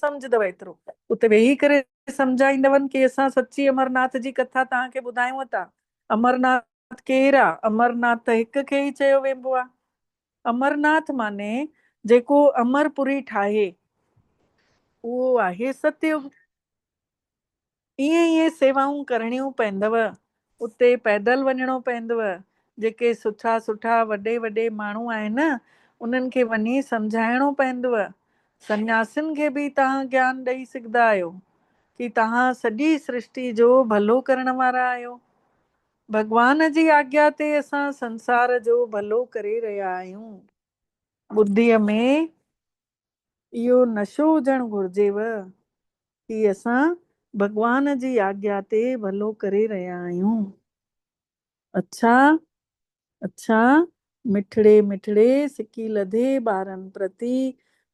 B: सम्झदव एतिरो। उते वेही करे सम्झाईंदवनि कि असां सची अमरनाथ जी कथा तव्हांखे ॿुधायूं था। अमरनाथ केरु आहे? अमरनाथ त हिक खे ई चयो वेंबो आहे। अमरनाथ माने जेको अमरपुरी ठाहे, उहो आहे सतयुग। ईअं ईअं सेवाऊं करणियूं पवंदव। उते पैदल वञिणो पवंदव। जेके सुठा सुठा वॾे वॾे माण्हू आहिनि उन्हनि खे वञी सम्झाइणो पवंदव। सन्यासियुनि खे बि तव्हां ज्ञान ॾेई सघंदा आहियो कि तव्हां सॼी सृष्टि जो भलो करण वारा आहियो। भॻवान जी आज्ञा ते असां संसार जो भलो करे रहिया आहियूं। ॿुद्धीअ में इहो नशो हुजणु घुरिजेव कि असां भॻवान जी आज्ञा ते भलो करे रहिया आहियूं। अच्छा अच्छा, मिठड़े मिठड़े सिकी लधे ॿारनि प्रति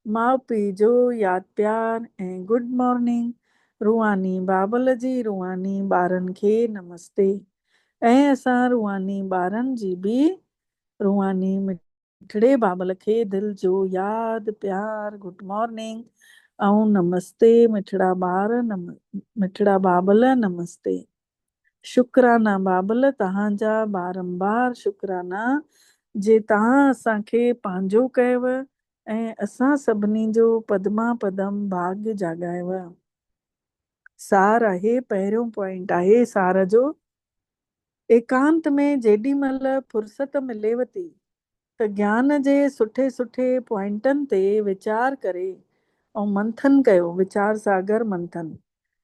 B: माउ पीउ जो यादि प्यार ऐं गुड मॉर्निंग। रूहानी बाबल जी रूहानी ॿारनि खे नमस्ते। ऐं असां रूहानी ॿारनि जी बि रूहानी मिठड़े बाबल खे दिलि जो यादि प्यार गुड मॉर्निंग ऐं नमस्ते। मिठड़ा ॿार मिठड़ा बाबल नमस्ते। शुक्राना बाबल तव्हांजा बारंबार शुक्राना जे तव्हां असांखे पंहिंजो कयव ऐं असां सभिनी जो पदमा पदम भाग्य जाॻायव। सार आहे, पहिरियों पॉइंट आहे सार जो एकांत में जेॾी महिल फुर्सत मिलेव थी त ज्ञान जे सुठे सुठे पॉइंटनि ते वीचार करे ऐं मंथन कयो। वीचार सागर मंथन।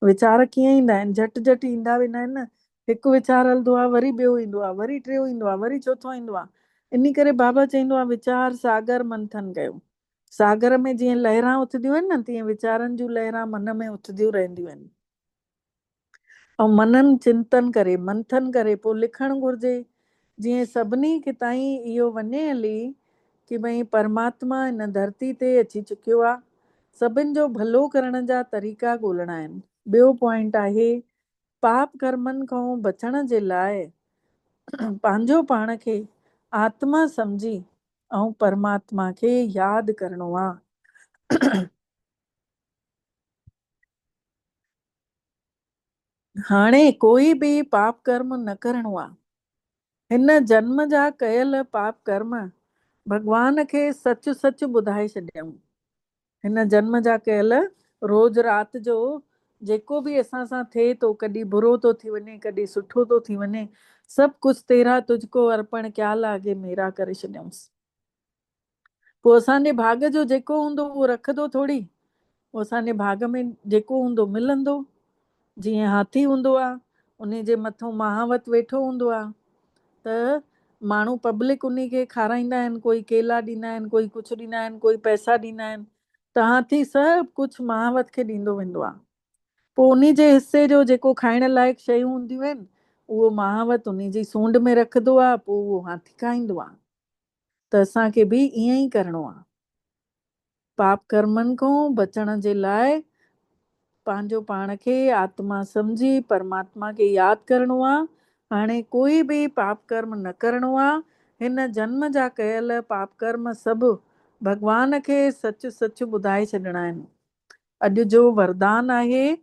B: वीचार कीअं ईंदा आहिनि? झटि झटि ईंदा वेंदा आहिनि न। हिकु वीचार हलंदो आहे, वरी ॿियो ईंदो आहे, वरी टियों ईंदो आहे, वरी चौथों ईंदो आहे। इन करे बाबा चवंदो आहे वीचार सागर मंथन कयो। सागर में जीअं लहरां उथंदियूं आहिनि न, तीअं वीचारनि जूं लहरां मन में उथंदियूं रहंदियूं आहिनि। ऐं मनन चिंतन करे मंथन करे पोइ लिखणु घुरिजे। जीअं सभिनी खे ताईं इहो वञे हली कि भई परमात्मा हिन धरती ते अची चुकियो आहे। सभिनि जो भलो करण जा तरीक़ा ॻोल्हणा आहिनि। ॿियो पॉइंट आहे पाप कर्मनि खां बचण जे लाइ पंहिंजो पाण खे आत्मा सम्झी ऐं परमात्मा खे यादि करणो आहे। हाणे कोई बि पाप कर्म न करणो आहे। हिन जन्म जा कयल पाप कर्म भॻवान खे सच सच ॿुधाए छॾियऊं। हिन जन्म जा कयल रोज़ राति जो जेको बि असां सां थिए थो, कॾहिं बुरो थो थी वञे, कॾहिं सुठो थो थी वञे, सभु कुझु तेरा तुझको अर्पण कया लागे मेरा करे छॾियऊंसि। पोइ असांजे भाग जो जेको हूंदो उहो रखंदो थोरी। उहो असांजे भाग में जेको हूंदो मिलंदो। जीअं हाथी हूंदो आहे, उन जे मथां महावत वेठो हूंदो आहे, त माण्हू पब्लिक उन खे खाराईंदा आहिनि। कोई केला ॾींदा आहिनि, कोई कुझु ॾींदा आहिनि, कोई पैसा ॾींदा आहिनि, त हाथी सभु कुझु महावत खे ॾींदो वेंदो आहे। पोइ उन जे हिसे जो जेको खाइण लाइक़ु शयूं हूंदियूं आहिनि उहो महावत उन जी सूंड में रखंदो आहे। पोइ उहो हाथी खाईंदो आहे। त असांखे बि ईअं ई करिणो आहे। पाप कर्मनि खां बचण जे लाइ पंहिंजो पाण खे आत्मा सम्झी परमात्मा खे यादि करिणो आहे। हाणे कोई बि पाप कर्म न करिणो आहे। हिन जन्म जा कयल पाप कर्म सभु भॻवान खे सच सच ॿुधाए छॾिणा आहिनि। अॼु जो वरदान आहे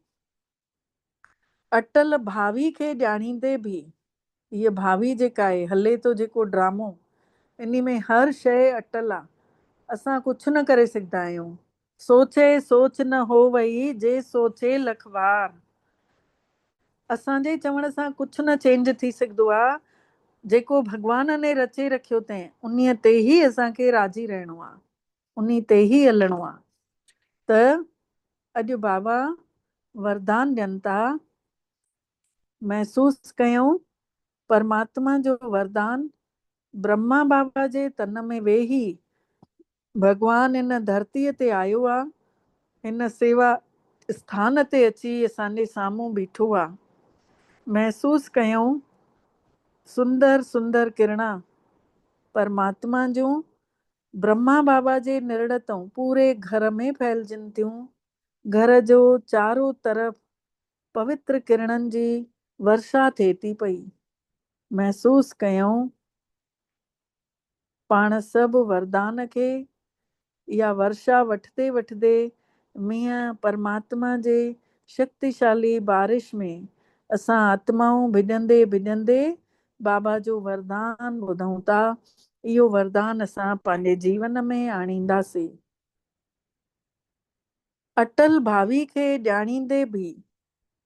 B: अटल भावी खे ॼाणींदे बि। हीअ भावी जेका आहे, हले थो जेको ड्रामो, इन में हर शइ अटल आहे। असां कुझु न करे सघंदा आहियूं। सोचे सोच न हो वई जे सोचे लखवार। असांजे चवण सां कुझु न चेंज थी सघंदो आहे। जेको भॻवान ने रचे रखियो अथई उन्हीअ ते ई असांखे राज़ी रहणो आहे, उन ते ई हलणो आहे। त अॼु बाबा वरदान ॾियनि था। महसूस कयूं परमात्मा जो वरदान। ब्रह्मा बाबा जे तन में वेही भॻवान हिन धरतीअ ते आयो आहे। हिन सेवा स्थान ते अची असांजे साम्हूं बीठो आहे। महसूस कयूं सुंदर सुंदर किरणा परमात्मा जूं ब्रह्मा बाबा जे निर्णय पूरे घर में फैलजनि थियूं। घर जो चारों तरफ़ पवित्र किरणनि जी वर्षा थिए थी पई। महसूस कयूं पाण सभु वरदान खे इहा वर्षा वठदे वठदे मींहं परमात्मा जे शक्तिशाली बारिश में असां आत्माऊं भिॼंदे भिॼंदे बाबा जो वरदान ॿुधूं था। इहो वरदान असां पंहिंजे जीवन में आणींदासीं। अटल भावी खे ॼाणींदे बि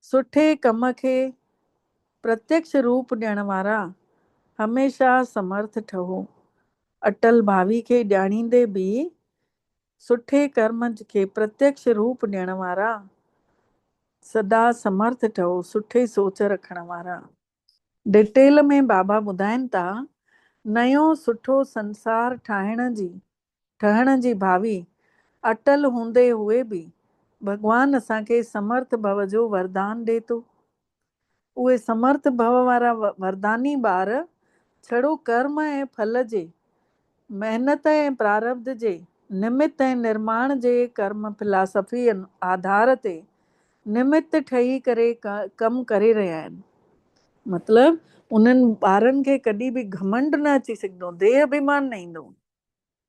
B: सुठे कम खे प्रत्यक्ष रूप ॾियण वारा हमेशा समर्थ ठहो। अटल भावी खे ॼाणींदे बि सुठे कर्म खे प्रत्यक्ष रूप ॾियण वारा सदा समर्थ ठहो। सुठे सोच रखण वारा। डिटेल में बाबा ॿुधाइनि था नयो सुठो संसार ठहण जी भावी अटल हूंदे हुए बि भॻवान असांखे समर्थ भव जो वरदान ॾिए थो। उहे समर्थ भव वारा वरदानी ॿार छड़ो कर्म ऐं फल जे, महिनत ऐं प्रारब्ध जे, निमित ऐं निर्माण जे कर्म फिलासफ़ी आधार ते निमित ठही करे कमु करे रहिया आहिनि। मतिलब उन्हनि ॿारनि खे कॾहिं बि घमंड न अची सघंदो, देह अभिमान न ईंदो,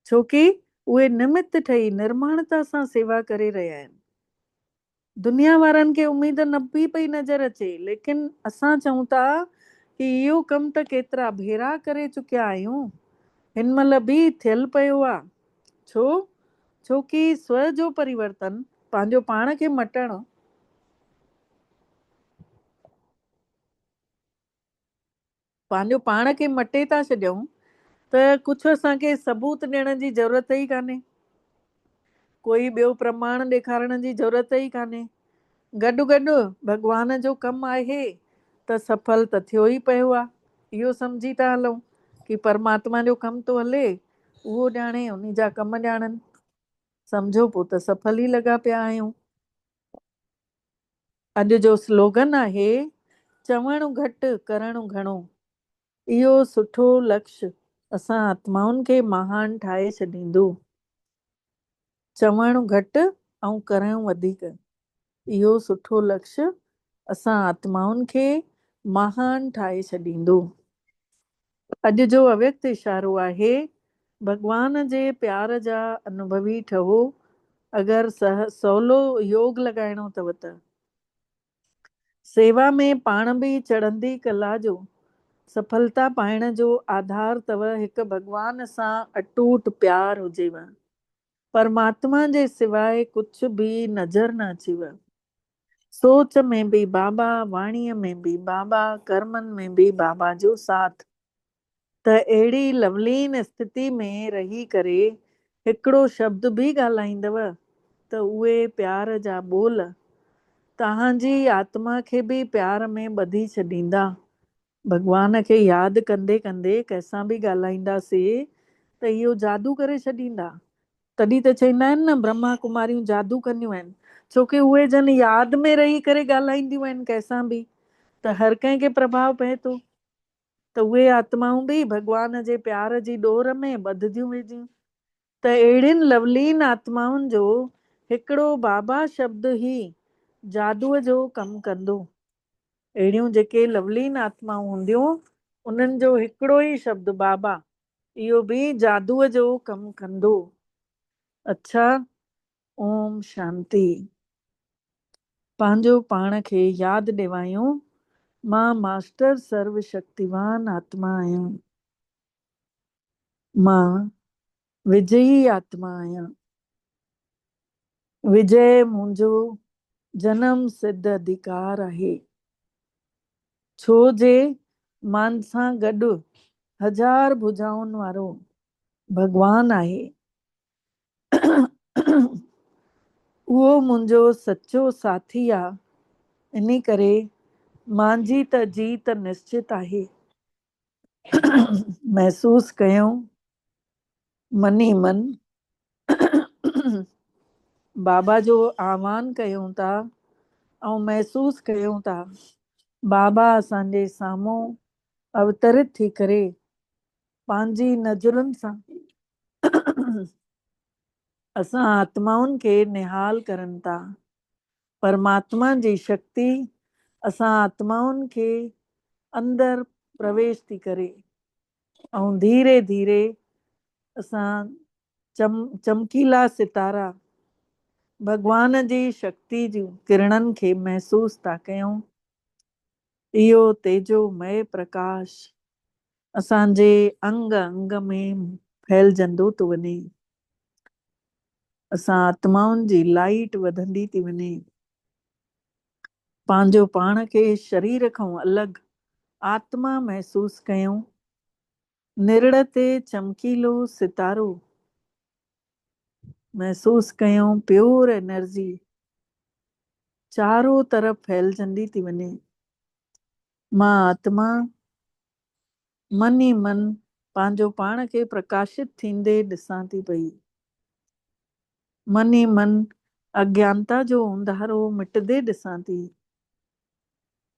B: छोकी उहे निमित ठही निर्माणता सां सेवा करे रहिया आहिनि। दुनिया वारनि खे उमेद न बि पई नज़र अचे, लेकिन असां चऊं था कि इहो कमु त केतिरा भेरा करे चुकिया आहियूं, हिन महिल बि थियल पियो आहे। छोकी स्व जो परिवर्तन, पंहिंजो पाण खे मटणु, पंहिंजो पाण खे मटे था छॾियूं त कुझु असांखे सबूत ॾियण जी ज़रूरत ई कान्हे, कोई ॿियो प्रमाण ॾेखारण जी ज़रूरत ई कान्हे। गॾु गॾु भॻवान जो कमु आहे त सफल त थियो ई पियो आहे। इहो सम्झी था हलूं कि परमात्मा जो कमु थो हले, उहो ॼाणे, उन जा कम ॼाणनि, सम्झो पोइ त सफल ई लॻा पिया आहियूं। अॼु जो स्लोगन आहे, चवणु घटि करणु घणो। इहो सुठो लक्ष्य असां आत्माउनि खे महान ठाहे छॾींदो। चवणु घटि ऐं करणु वधीक, इहो सुठो लक्ष्य असां आत्माउनि खे महान ठाहे छॾींदो। अॼु जो अव्यक्त इशारो आहे, भॻवान जे प्यार जा अनुभवी ठहो। अगरि सवलो योग लॻाइणो अथव त सेवा में पाण बि चढ़ंदी कला जो सफलता पाइण जो आधार अथव हिकु भॻवान सां अटूट प्यार हुजेव, परमात्मा जे सवाइ कुझु बि नज़र न अचेव। सोच में बि बाबा, वाणीअ में बि बाबा, कर्मनि में बि बाबा जो साथ। त अहिड़ी लवलीन स्थिति में रही करे हिकिड़ो शब्द बि ॻाल्हाईंदव त उहे प्यार जा ॿोल तव्हांजी आत्मा खे बि प्यार में ॿधी छॾींदा। भॻवान खे यादि कंदे कंदे कंहिंसां बि ॻाल्हाईंदासीं त इहो जादू करे छॾींदा। तॾहिं त चवंदा आहिनि न, ब्रह्मा कुमारियूं जादू कंदियूं आहिनि, छोकी उहे जन यादि में रही करे ॻाल्हाईंदियूं आहिनि कंहिंसां बि, त हर कंहिंखे प्रभाव पए थो। त उहे आत्माऊं बि भॻवान जे प्यार जी डोर में ॿधजियूं वेंदियूं। त अहिड़ियुनि लवलीन आत्माउनि जो हिकिड़ो बाबा शब्द ई जादूअ जो कमु कंदो। अहिड़ियूं जेके लवलीन आत्माऊं हूंदियूं, उन्हनि जो हिकिड़ो ई शब्द बाबा, इहो बि जादूअ जो कमु कंदो। अच्छा, ओम शांति। पंहिंजो पाण खे यादि ॾिवायूं, मां मास्टर सर्वशक्तिवान आत्मा आहियां। मां विजयी आत्मा आहियां। विजय मुंहिंजो जनम सिद्ध अधिकार आहे, छो जे मान सां गॾु हज़ार भुजाउनि वारो भॻवान आहे। उहो मुंहिंजो सचो साथी आहे। इन करे मुंहिंजी त जीत निश्चित आहे। महसूस कयूं मनी मन बाबा जो आह्वान कयूं था ऐं महसूस कयूं था बाबा असांजे साम्हूं अवतरित थी करे पंहिंजी नज़रुनि सां असां आत्माउनि खे निहाल करनि था। परमात्मा जी शक्ति असां आत्माउनि खे अंदरि प्रवेश थी करे ऐं धीरे धीरे असां चमकीला सितारा भॻवान जी शक्ति जूं किरणनि खे महसूस था कयूं। इहो तेजोमय प्रकाश असांजे अंग अंग में फैलजंदो थो वञे। असां आत्माउनि जी लाइट वधंदी थी वञे। पंहिंजो पाण खे शरीर खां अलॻि आत्मा महसूस कयूं। निरड़ ते चमकीलो सितारो महसूस कयूं। प्योर एनर्जी चारों तरफ़ फैलजंदी थी वञे। मां आत्मा मन ई मन पंहिंजो पाण खे प्रकाशित थींदे ॾिसां थी पई। मन ई मन अज्ञानता जो अंधारो मिटंदे ॾिसां थी।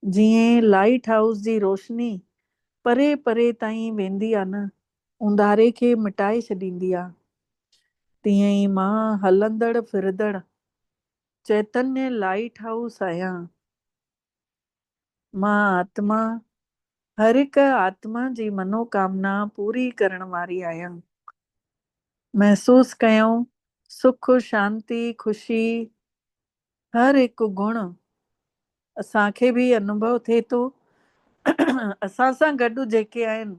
B: जीअं लाइट हाउस जी रोशनी परे परे ताईं वेंदी आहे न, अंधारे खे मिटाए छॾींदी आहे, तीअं ई मां हलंदड़ फिरंदड़ चैतन्य लाइट हाउस आहियां। मां आत्मा हर हिक आत्मा जी मनोकामना पूरी करण वारी आहियां। महसूस कयूं सुख शांति ख़ुशी हर हिकु गुण असांखे बि अनुभव थिए थो। असां सां गॾु जेके आहिनि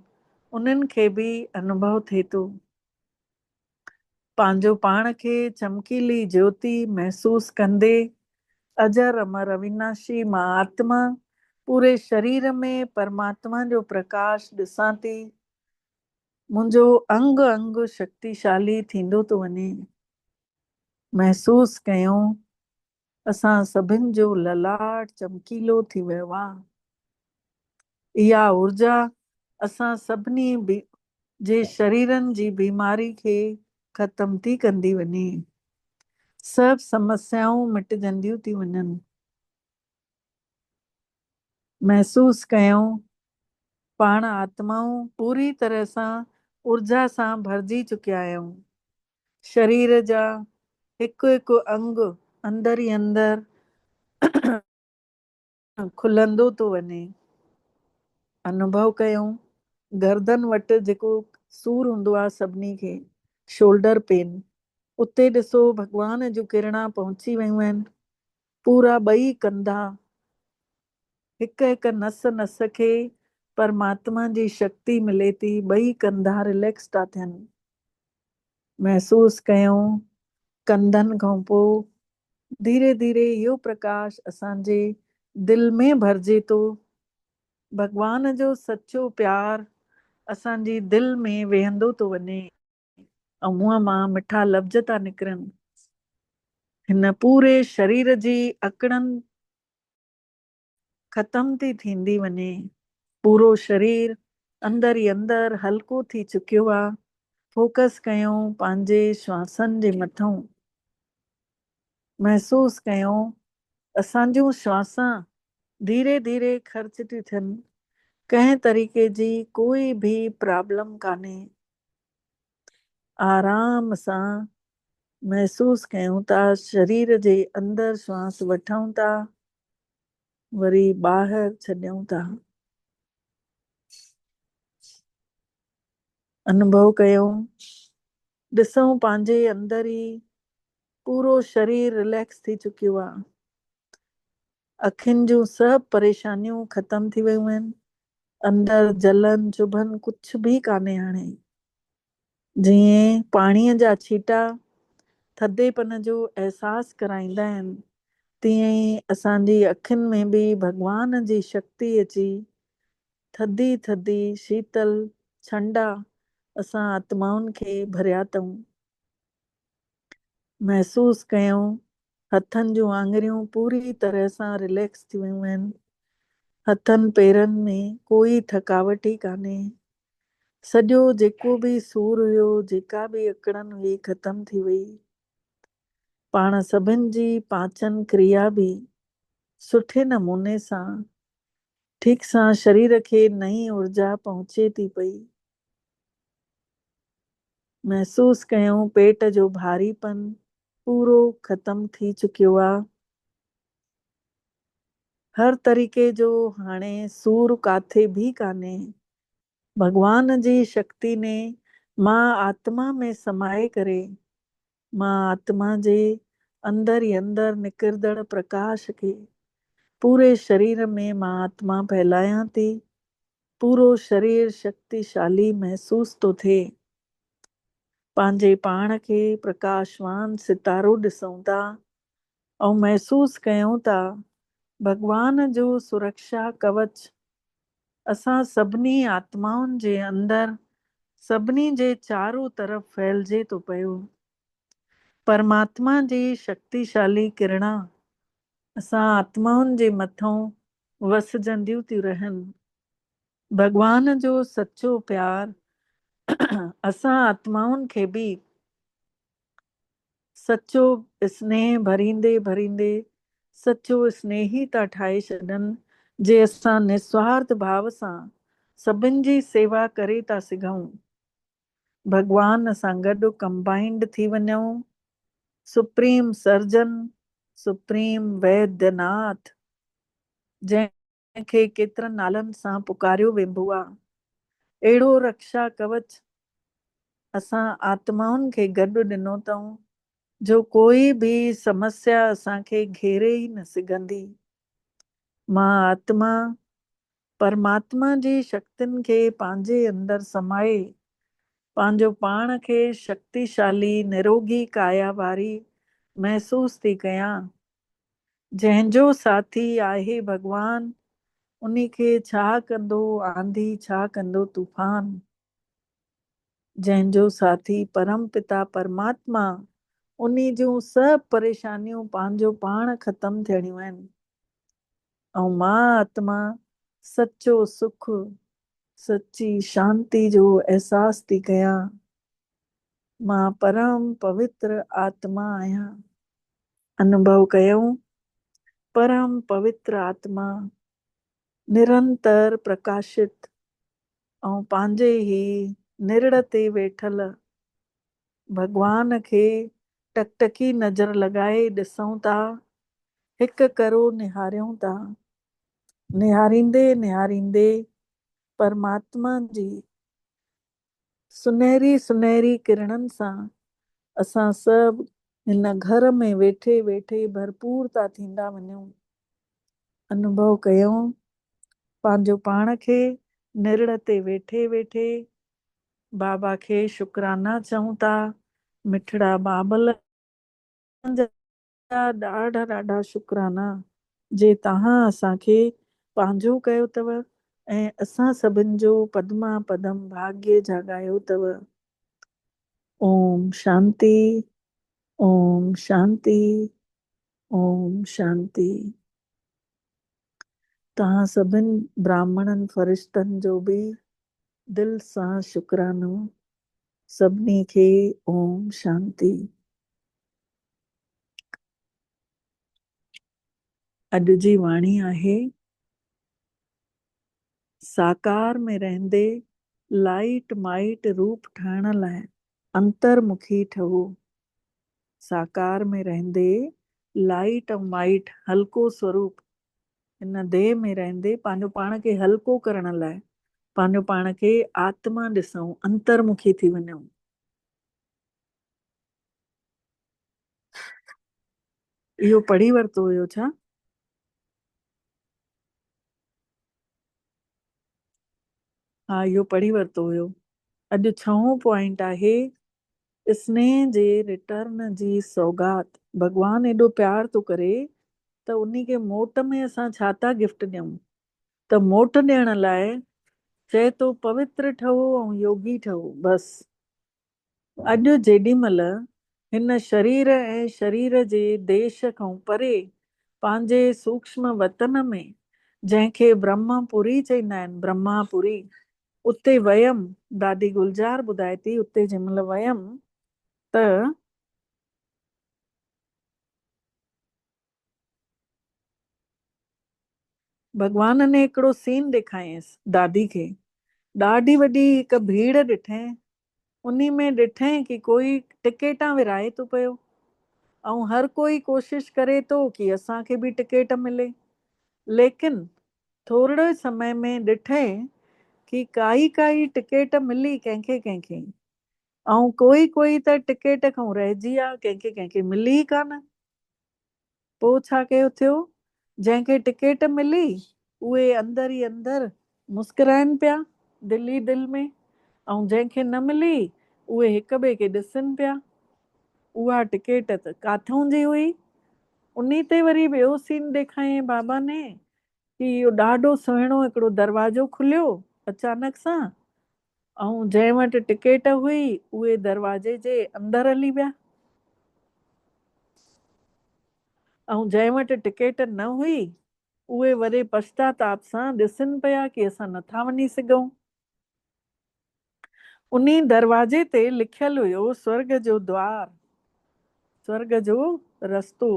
B: उन्हनि खे बि अनुभव थिए थो। पंहिंजो पाण खे चमकीली ज्योति महसूस कंदे अजर अमर अविनाशी मां आत्मा पूरे शरीर में परमात्मा जो प्रकाश ॾिसां थी। मुंहिंजो अंग अंग शक्तिशाली थींदो थो वञे। महसूस कयूं असां सभिनि जो ललाट चमकीलो थी वियो आहे। इहा ऊर्जा असां सभिनी जे शरीरनि जी बीमारी खे ख़तम थी कंदी वञे। सभु समस्याऊं मिटजंदियूं थी वञनि। महसूस कयूं पाण आत्माऊं पूरी तरह सां ऊर्जा सां भरिजी चुकिया आहियूं। शरीर जा हिकु हिकु अंग अंदर ई अंदर खुलंदो थो वञे। अनुभव कयूं गर्दन वटि जेको सूर हूंदो आहे सभिनी खे, शोल्डर पेन, उते ॾिसो भॻवान जूं किरणा पहुची वियूं आहिनि। पूरा ॿई कंधा, हिकु हिकु नस नस खे परमात्मा जी शक्ति मिले थी। ॿई कंधा रिलैक्स था थियनि। महसूस कयूं कंधनि खां पोइ धीरे धीरे इहो प्रकाश असांजे दिलि में भरिजे थो। भॻवान जो सचो प्यार असांजी दिलि में वेहंदो थो वञे ऐं मुंहं मां मिठा लफ़्ज़ था निकिरनि। हिन पूरे शरीर जी अकड़नि ख़तम थी थींदी वञे। पूरो शरीर अंदर ई अंदर हल्को थी चुकियो आहे। फोकस कयूं पंहिंजे श्वासनि जे मथां। महसूस कयूं असांजूं श्वासां धीरे धीरे ख़र्च थी थियनि। कंहिं तरीक़े जी कोई बि प्रॉब्लम कान्हे। आराम सां महसूस कयूं था शरीर जे अंदर श्वास वठूं था, वरी ॿाहिरि छॾियूं था। अनुभव कयूं ॾिसूं पंहिंजे अंदर ई पूरो शरीर रिलैक्स थी चुकियो आहे। अखियुनि जूं सभु परेशानियूं ख़तम थी वियूं आहिनि। अंदर जलन चुभन कुझु बि कान्हे हाणे। जीअं पाणीअ जा छीटा थधेपन जो अहसासु कराईंदा आहिनि, तीअं ई असांजी अखियुनि में बि भॻवान जी शक्ति अची थधी थधी शीतल ठंडा असां आत्माउनि खे भरिया अथऊं। महसूस कयूं हथनि जूं आङिरियूं पूरी तरह सां रिलैक्स थी वियूं आहिनि। हथनि पेरनि में कोई थकावट ई कान्हे। सॼो जेको बि सूर हुयो, जेका बि अकड़न हुई, ख़तम थी वई। पाण सभिनि जी पाचन क्रिया बि सुठे नमूने सां ठीक सां शरीर खे नई ऊर्जा पहुचे थी पई। महसूस कयूं पेट जो भारीपन पूरो ख़तम थी चुकियो आहे। हर तरीक़े जो हाणे सूर काथे बि कान्हे। भगवान जी शक्ति ने मां आत्मा में समाए करे मां आत्मा जे अंदर ई अंदर निकिरंदड़ प्रकाश खे पूरे शरीर में मां आत्मा फैलायां थी। पूरो शरीर शक्तिशाली महसूस थो थिए। पंहिंजे पाण खे प्रकाशवान सितारो ॾिसूं था ऐं महसूस कयूं था भगवान जो सुरक्षा कवच असां सभिनी आत्माउनि जे अंदर सभिनी जे चारों तरफ़ फैलिजे थो पियो। परमात्मा जी शक्तिशाली किरणा असां आत्माउनि जे मथां वसजंदियूं थियूं रहनि। भगवान जो सचो प्यार असां आत्माउनि खे बि सचो स्नेह भरींदे भरींदे सचो स्नेही था ठाहे छॾनि, जे असां निस्वार्थ भाव सां सभिनि जी सेवा करे था सघूं। भगवान सां गॾु कंबाइंड थी वञूं। सुप्रीम सर्जन, सुप्रीम वैद्यनाथ, जंहिंखे केतिरनि नालनि सां पुकारियो वेंदो आहे, अहिड़ो रक्षा कवच असां आत्माउनि खे गॾु ॾिनो अथऊं जो कोई बि समस्या असांखे घेरे ई न सघंदी। मां आत्मा परमात्मा जी शक्तियुनि खे पंहिंजे अंदर समाए पंहिंजो पाण खे शक्तिशाली निरोगी काया वारी महसूस थी कयां। जंहिंजो साथी आहे भगवान, उन्ही खे छा कंदो आंधी, छा कंदो तूफान। जंहिंजो साथी परम पिता परमात्मा, उन्ही जूं सभु परेशानियूं पंहिंजो पाण ख़तम थियणियूं आहिनि। ऐं मां आत्मा सचो सुख, सची शांति जो एहसास थी कयां। मां परम पवित्र आत्मा आहियां। अनुभव कयूं, परम पवित्र आत्मा निरंतर प्रकाशित ऐं पंहिंजे ई निरड़ ते वेठल भगवान खे टकटकी नज़र लॻाए ॾिसूं था, हिकु करो निहारियूं था। निहारींदे निहारींदे परमात्मा जी सुनहरी सुनहरी किरणनि सां असां सभु हिन घर में वेठे वेठे भरपूर था थींदा वञूं। अनुभव कयूं, पंहिंजो पाण खे निरड़ ते वेठे वेठे बाबा खे शुकराना चऊं था। मिठड़ा बाबल जा ॾाढा ॾाढा शुकराना जे तव्हां असांखे पंहिंजो कयो अथव ऐं असां सभिनि जो पदमा पदम भाग्य जाॻायो अथव। ओम शांति, ओम शांति, ओम शांति। तव्हां सभिनि ब्राह्मणनि फरिश्तनि जो बि दिल सां शुकरानो। सभिनी खे ओम शांति। अॼु जी वाणी आहे, साकार में रहंदे लाइट माइट रूप ठाहिण लाइ अंतर्मुखी ठहो। साकार में रहंदे लाइट ऐं माइट हल्को स्वरूप हिन देह में रहंदे पंहिंजो पाण खे हल्को करण लाइ पंहिंजो पाण खे आत्मा ॾिसूं, अंतर्मुखी थी वञूं। इहो पढ़ी वरितो हुयो छा? हा, इहो पढ़ी वरितो हुयो। अॼु 6हों पॉइंट आहे, स्नेह जे रिटर्न जी सौगात। भगवान एॾो प्यार थो करे त उन्ही खे मोट में असां छा था गिफ्ट ॾियूं? त मोट ॾियण लाइ चए थो पवित्र ठहो ऐं योगी ठहो। बसि अॼु जेॾी महिल हिन शरीर ऐं शरीर जे देश खां परे पंहिंजे सूक्ष्म वतन में, जंहिंखे ब्रह्मपुरी चईंदा आहिनि, ब्रह्मापुरी, उते वयमि। दादी गुलजार ॿुधाए थी, उते जंहिं महिल वयमि त भगवान ने हिकिड़ो सीन ॾेखारियसि दादी खे। ॾाढी वॾी हिकु भीड़ ॾिठई। उन्ही में ॾिठई कि कोई टिकेटां विराहे थो पियो ऐं हर कोई कोशिश करे थो कि असांखे बि टिकेट मिले। लेकिन थोरे समय में ॾिठई कि काई काई टिकेट मिली कंहिंखे कंहिंखे, ऐं कोई कोई त टिकेट खां रहिजी विया, कंहिंखे कंहिंखे मिली ई कान। पोइ छा कयो थियो? जंहिंखे टिकेट मिली उहे अंदर ई अंदर मुस्कुराइनि पिया दिल ई दिल में, ऐं जंहिंखे न मिली उहे हिक ॿिए खे ॾिसनि पिया। उहा टिकेट त काथूं जी हुई? उन्ही ते वरी ॿियो सीन ॾेखारियईं बाबा ने कि इहो ॾाढो सुहिणो हिकिड़ो दरवाजो खुलियो अचानक सां, ऐं जंहिं वटि टिकेट हुई उहे दरवाजे जे अंदर हली विया, ऐं जंहिं वटि टिकेट न हुई उहे वॾे पश्चाताप सां ॾिसनि पिया कि असां नथा वञी सघूं। उन्ही दरवाजे ते लिखियल हुयो स्वर्ग जो द्वार, स्वर्ग जो रस्तो।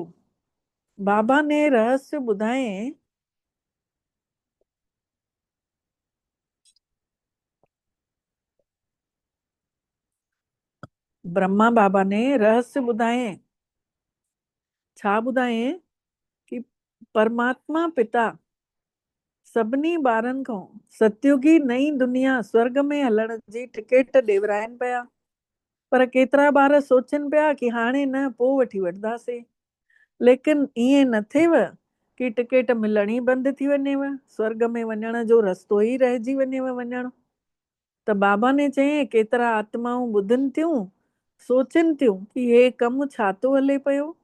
B: बाबा ने रहस्य ॿुधाएं, ब्रह्मा बाबा ने रहस्य ॿुधाएं। छा ॿुधाएं? कि परमात्मा पिता सभिनी ॿारनि खां सतयुगी नई दुनिया स्वर्ग में हलण जी टिकेट ॾेवराइनि पिया। पर केतिरा ॿार सोचनि पिया कि हाणे न, पोइ वठी वठंदासीं। लेकिन ईअं न थिएव कि टिकेट मिलण ई बंदि थी वञेव, स्वर्ग में वञण जो रस्तो ई रहिजी वञेव वञण। त बाबा ने चयईं केतिरा आत्माऊं ॿुधनि थियूं, सोचनि थियूं कि हे कमु छा थो हले पियो,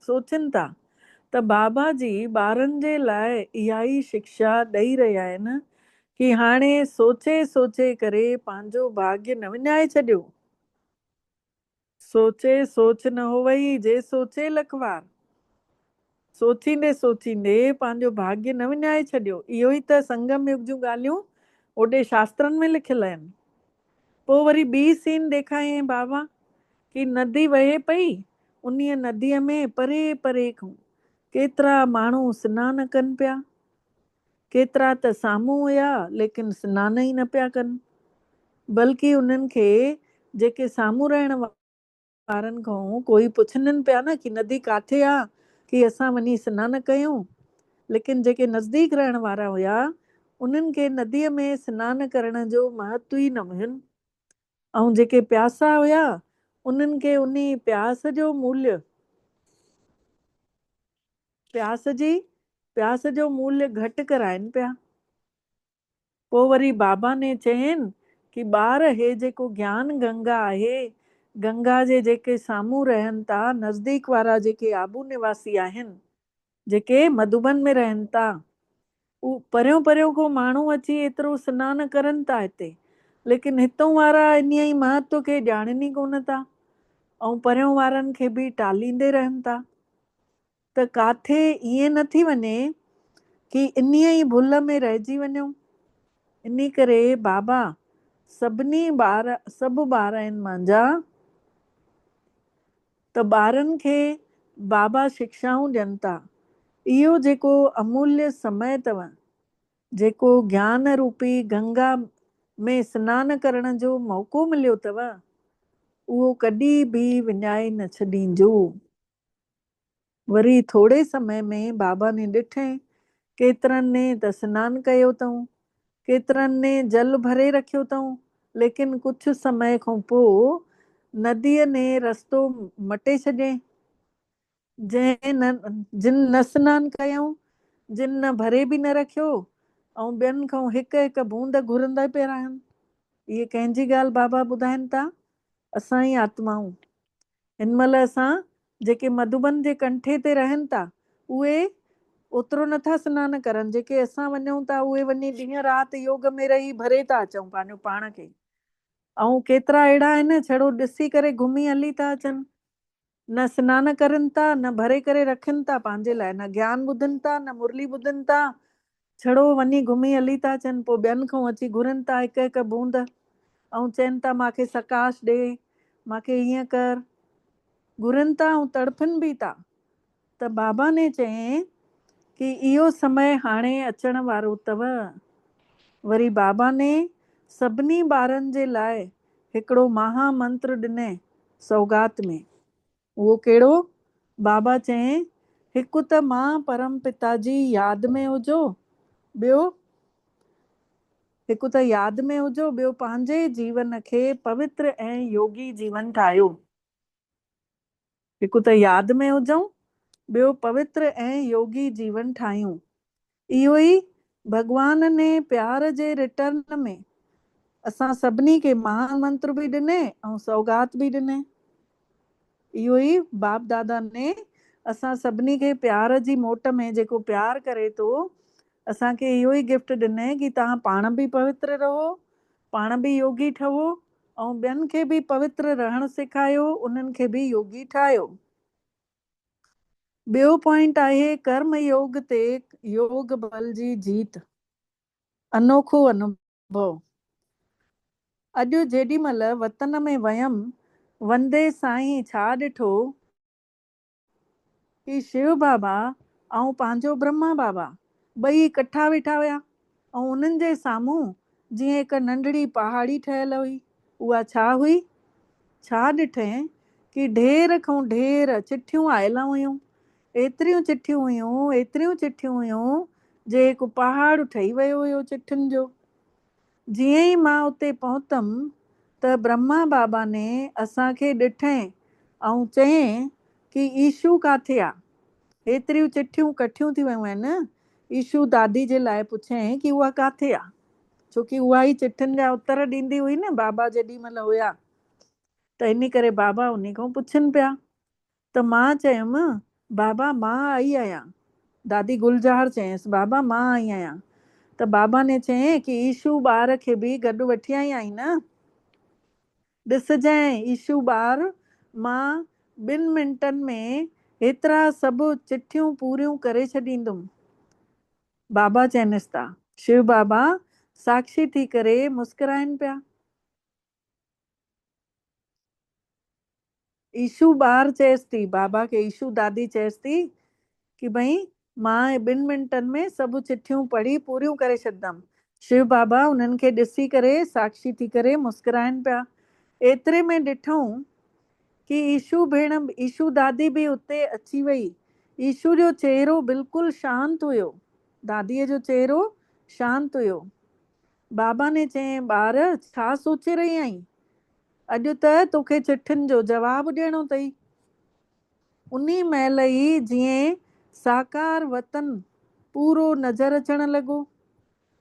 B: सोचनि था त बाबा जी ॿारनि जे लाइ इहा ई शिक्षा ॾेई रहिया आहिनि कि हाणे सोचे सोचे करे पंहिंजो भाग्य न विञाए छॾियो। सोचे सोच न होवई जे सोचे लखवार। सोचींदे सोचींदे पंहिंजो भाग्य न विञाए छॾियो। इहो ई त संगम युग जूं ॻाल्हियूं ओॾे शास्त्रनि में लिखियल आहिनि। पोइ वरी ॿी सीन ॾेखारियईं बाबा कि नदी वहे पई, उन्हीअ नदीअ में परे परे खां केतिरा माण्हू सनानु कनि पिया। केतिरा त साम्हूं हुया लेकिन सनान ई न पिया कनि, बल्कि उन्हनि खे जेके साम्हूं रहण वारनि खां कोई पुछनि पिया न कि नदी काथे आहे कि असां वञी सनानु कयूं। लेकिन जेके नज़दीक रहण वारा हुया उन्हनि खे नदीअ में सनानु करण जो महत्व ई न हुयुनि। ऐं जेके प्यासा हुया उन्हनि खे उन प्यास जो मूल्य प्यास जो मूल्य घटि कराइनि पिया। पोइ वरी बाबा ने चयनि कि ॿार हे जेको ज्ञान गंगा आहे, गंगा जे जेके साम्हूं रहनि था नज़दीक वारा जेके आबू निवासी आहिनि, जेके मधुबन में रहनि था, उ परियों परियों को माण्हू अची एतिरो सनानु करनि था हिते, लेकिन हितों वारा इन ई महत्व खे ॼाणनि ई कोन था ऐं परियों वारनि खे बि टालींदे रहनि था। त काथे ईअं न थी वञे कि इन ई भुल में रहिजी वञूं। इन करे बाबा सभु ॿार आहिनि मुंहिंजा, त ॿारनि खे बाबा शिक्षाऊं ॾियनि था। इहो जेको अमूल्य समय अथव, जेको ज्ञान रूपी गंगा में सनानु करण जो मौक़ो मिलियो अथव, उहो कॾहिं बि विञाए न छॾींजो। वरी थोरे समय में बाबा ने ॾिठईं केतिरनि ने त सनानु कयो अथऊं, केतिरनि ने जल भरे रखियो अथऊं, लेकिन कुझु समय खां पोइ नदीअ ने रस्तो मटे छॾियईं। जिन न सनानु कयऊं, जिन न भरे बि न रखियो ऐं ॿियनि खां हिकु हिकु बूंद घुरंदा पिया रहनि। इहे कंहिंजी ॻाल्हि बाबा ॿुधाइनि था? असां ई आत्माऊं। हिन महिल असां जेके मधुबन जे कंठे ते रहनि था उहे ओतिरो नथा सनानु करनि। जेके असां वञूं था उहे वञी ॾींहं राति योग में रही भरे था अचूं पंहिंजो पाण खे। ऐं केतिरा अहिड़ा आहिनि छड़ो ॾिसी करे घुमी हली था अचनि, न सनानु करनि था, न भरे करे रखनि था पंहिंजे लाइ, न ज्ञान ॿुधनि था, न मुरली ॿुधनि था, छड़ो वञी घुमी हली था अचनि। पोइ ॿियनि खां अची घुरनि था हिकु हिकु बूंद ऐं चवनि था मूंखे सकाश ॾे, मूंखे हीअं कर, घुरनि था ऐं तड़फनि बि था। त बाबा ने चयईं कि इहो समय हाणे अचण वारो अथव। वरी बाबा ने सभिनी ॿारनि जे लाइ हिकिड़ो महामंत्र ॾिनई सौगात में। उहो कहिड़ो? बाबा चयईं हिकु त मां परम पिता जी यादि में हुजो, ॿियो हिकु त यादि में हुजो, ॿियो पंहिंजे जीवन खे पवित्र ऐं योगी जीवन ठाहियो। हिकु त यादि में हुजऊं, ॿियो पवित्र ऐं योगी जीवन ठाहियूं। इहो ई भॻवान ने प्यार जे रिटर्न में असां सभिनी खे महामंत्र बि ॾिने ऐं सौगात बि ॾिने। इहो ई बाप दादा ने असां सभिनी खे प्यार जी मोट में, जेको प्यार करे थो, असांखे इहो ई गिफ्ट ॾिनई कि तव्हां पाण बि पवित्र रहो, पाण बि योगी ठहो ऐं ॿियनि खे बि पवित्र रहणु सेखारियो, उन्हनि खे बि योगी ठाहियो। ॿियो पॉइंट आहे कर्म योग ते योग बल जी जीत, अनोखो अनुभव। अॼु जेॾी महिल वतन में वयमि, वंदे साईं छा ॾिठो कि शिव बाबा ऐं पंहिंजो ब्रह्मा बाबा ॿई इकट्ठा वेठा हुया ऐं उन्हनि जे साम्हूं जीअं हिकु नंढड़ी पहाड़ी ठहियल हुई। उहा छा हुई? छा ॾिठईं कि ढेर खां ढेर चिठियूं आयल हुयूं, एतिरियूं चिठियूं हुयूं जे हिकु पहाड़ ठही वियो हुयो चिठियुनि जो। जीअं ई मां उते पहुतमि त ब्रह्मा बाबा ने असांखे ॾिठईं ऐं चयईं कि ईशू काथे आहे? एतिरियूं चिठियूं कठियूं थी वियूं आहिनि। ईशू दादी जे लाइ पुछईं कि उहा काथे आहे, छोकी उहा ई चिठियुनि जा उत्तर ॾींदी हुई न बाबा जेॾी महिल हुया। त इन करे बाबा उन खां पुछनि पिया। त मां चयमि बाबा मां आई आहियां। दादी गुलजार चयसि बाबा मां आई आहियां। त बाबा ने चयईं कि ईशू ॿार खे बि गॾु वठी आई आहीं न, ॾिसजांइ ईशू ॿार मां 2 मिंटनि में एतिरा सभु चिठियूं पूरियूं करे छॾींदुमि। बाबा चइनिसि था। शिव बाबा साक्षी थी करे मुस्कुराइनि पिया। ईशू ॿार चएसि थी बाबा खे, ईशू दादी चएसि थी कि भई मां 2 मिंटनि में सभु चिठियूं पढ़ी पूरियूं करे छॾंदमि। शिव बाबा उन्हनि खे ॾिसी करे साक्षी थी करे मुस्कुराइनि पिया। एतिरे में ॾिठऊं कि ईशू भेण, ईशू दादी बि उते अची वई। ईशू जो चेहरो बिल्कुलु शांत हुयो, दादीअ जो चेहरो शांत हुयो। बाबा ने चयईं ॿार छा सोचे रही आहीं? अॼु त तोखे चिठियुनि जो जवाबु ॾियणो अथई। उन्ही महिल ई जीअं साकार वतन पूरो नज़र अचण लॻो।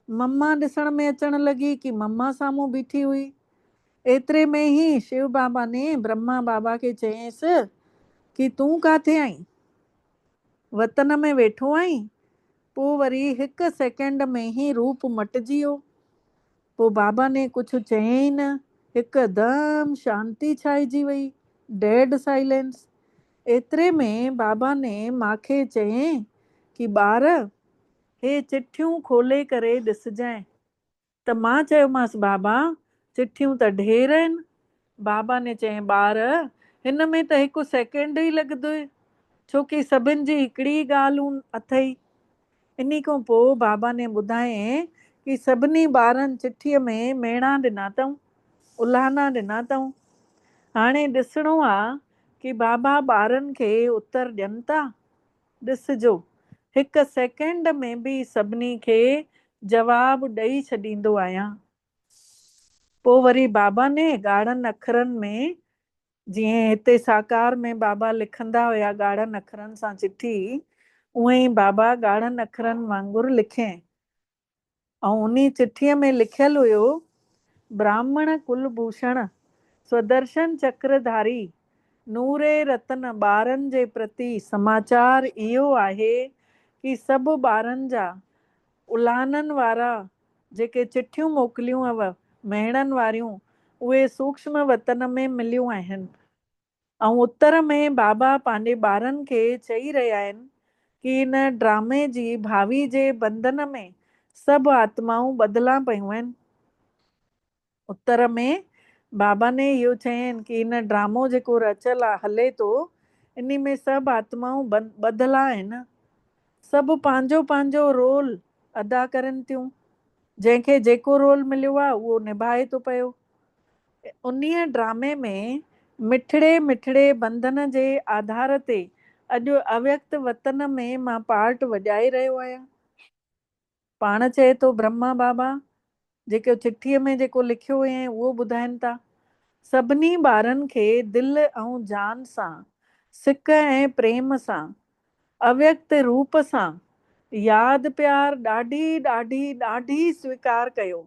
B: मम्मा ॾिसण में अचण लॻी कि मम्मा साम्हूं बीठी हुई। एतिरे में ई शिव बाबा ने ब्रह्मा बाबा खे चयईंसि कि तूं काथे आहीं? वतन में वेठो आहीं? पोइ वरी 1 सेकेंड में ई रूप मटिजी वियो। पोइ बाबा ने कुझु चयईं न, हिकदमि शांती छाइजी वई, डेड साइलेंस। एतिरे में बाबा ने माखे चयईं कि ॿार हे चिठियूं खोले करे ॾिसजांइ। त मां चयोमांसि बाबा चिठियूं त ढेर आहिनि। बाबा ने चयईं ॿार हिन में त 1 सेकेंड ई लॻंदो, छो कि सभिनि जी हिकिड़ी ॻाल्हि अथई। इन खां पोइ बाबा ने ॿुधायईं कि सभिनी ॿारनि चिठीअ में मेणा ॾिना अथऊं, उल्हाना ॾिना अथऊं। हाणे ॾिसणो आहे कि बाबा ॿारनि खे उत्तर ॾियनि था। ॾिसजो 1 सेकेंड में बि सभिनी खे जवाबु ॾेई छॾींदो आहियां। पोइ वरी बाबा ने ॻाढ़नि अखरनि में, जीअं हिते साकार में बाबा लिखंदा हुया ॻाढ़नि अखरनि सां चिठी, उहे ई बाबा ॻाढ़नि अखरनि वांगुरु लिखियईं। ऐं उन चिठीअ में लिखियलु हुयो, ब्राह्मण कुलभूषण स्वदर्शन चक्रधारी नूरे रतन ॿारनि जे प्रति समाचार इहो आहे कि सभु ॿारनि जा उल्हाननि वारा जेके चिठियूं मोकिलियूं हुअव मेणनि वारियूं, उहे सूक्ष्म वतन में मिलियूं आहिनि। ऐं उत्तर में बाबा पंहिंजे ॿारनि खे चई रहिया आहिनि कि इन ड्रामे जी भावी जे बंधन में सभु आत्माऊं ॿधला पियूं आहिनि। उत्तर में बाबा ने इहो चयनि कि इन ड्रामो जेको रचियल आहे हले थो, इन में सभु आत्माऊं ॿधला आहिनि। सभु पंहिंजो पंहिंजो रोल अदा करनि थियूं। जंहिंखे जेको रोल मिलियो आहे उहो निभाए थो पियो। उन्हीअ ड्रामे में मिठड़े मिठड़े बंधन जे आधार ते अॼु अव्यक्त वतन में मां पार्ट वॼाए रहियो आहियां। पाण चए थो ब्रह्मा बाबा, जेको चिठीअ में जेको लिखियो हुयईं उहो ॿुधाइनि था। सभिनी ॿारनि खे दिलि ऐं जान सां, सिक ऐं प्रेम सां, अव्यक्त रूप सां यादि प्यार ॾाढी ॾाढी ॾाढी स्वीकार कयो।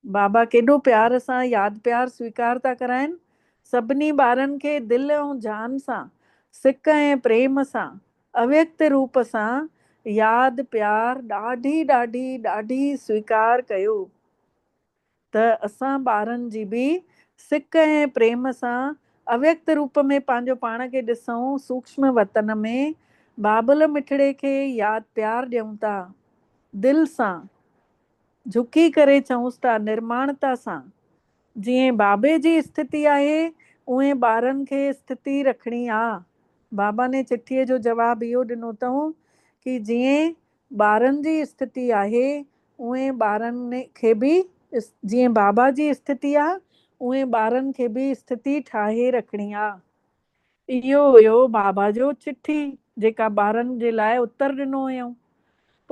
B: बाबा केॾो प्यार सां यादि प्यार स्वीकार था कराइनि। सभिनी ॿारनि खे दिलि ऐं जान सां, सिक ऐं प्रेम सां, अव्यक्त रूप सां यादि प्यार ॾाढी ॾाढी ॾाढी स्वीकार कयो। त असां ॿारनि जी बि सिक ऐं प्रेम सां अव्यक्त रूप में पंहिंजो पाण खे ॾिसूं, सूक्ष्म वतन में बाबल मिठड़े खे यादि प्यार ॾियूं था, दिलि सां झुकी करे चऊंसि था, निर्माणता सां। जीअं बाबे जी स्थिति आहे उहे ॿारनि खे स्थिति रखणी आहे। बाबा ने चिठीअ जो जवाबु इहो ॾिनो अथऊं कि जीअं ॿारनि जी स्थिति आहे उहे ॿारनि खे बि, जीअं बाबा जी स्थिति आहे उहे ॿारनि खे बि स्थिति ठाहे रखणी आहे। इहो हुयो बाबा जो चिठी जेका ॿारनि जे लाइ उत्तर ॾिनो हुयऊं।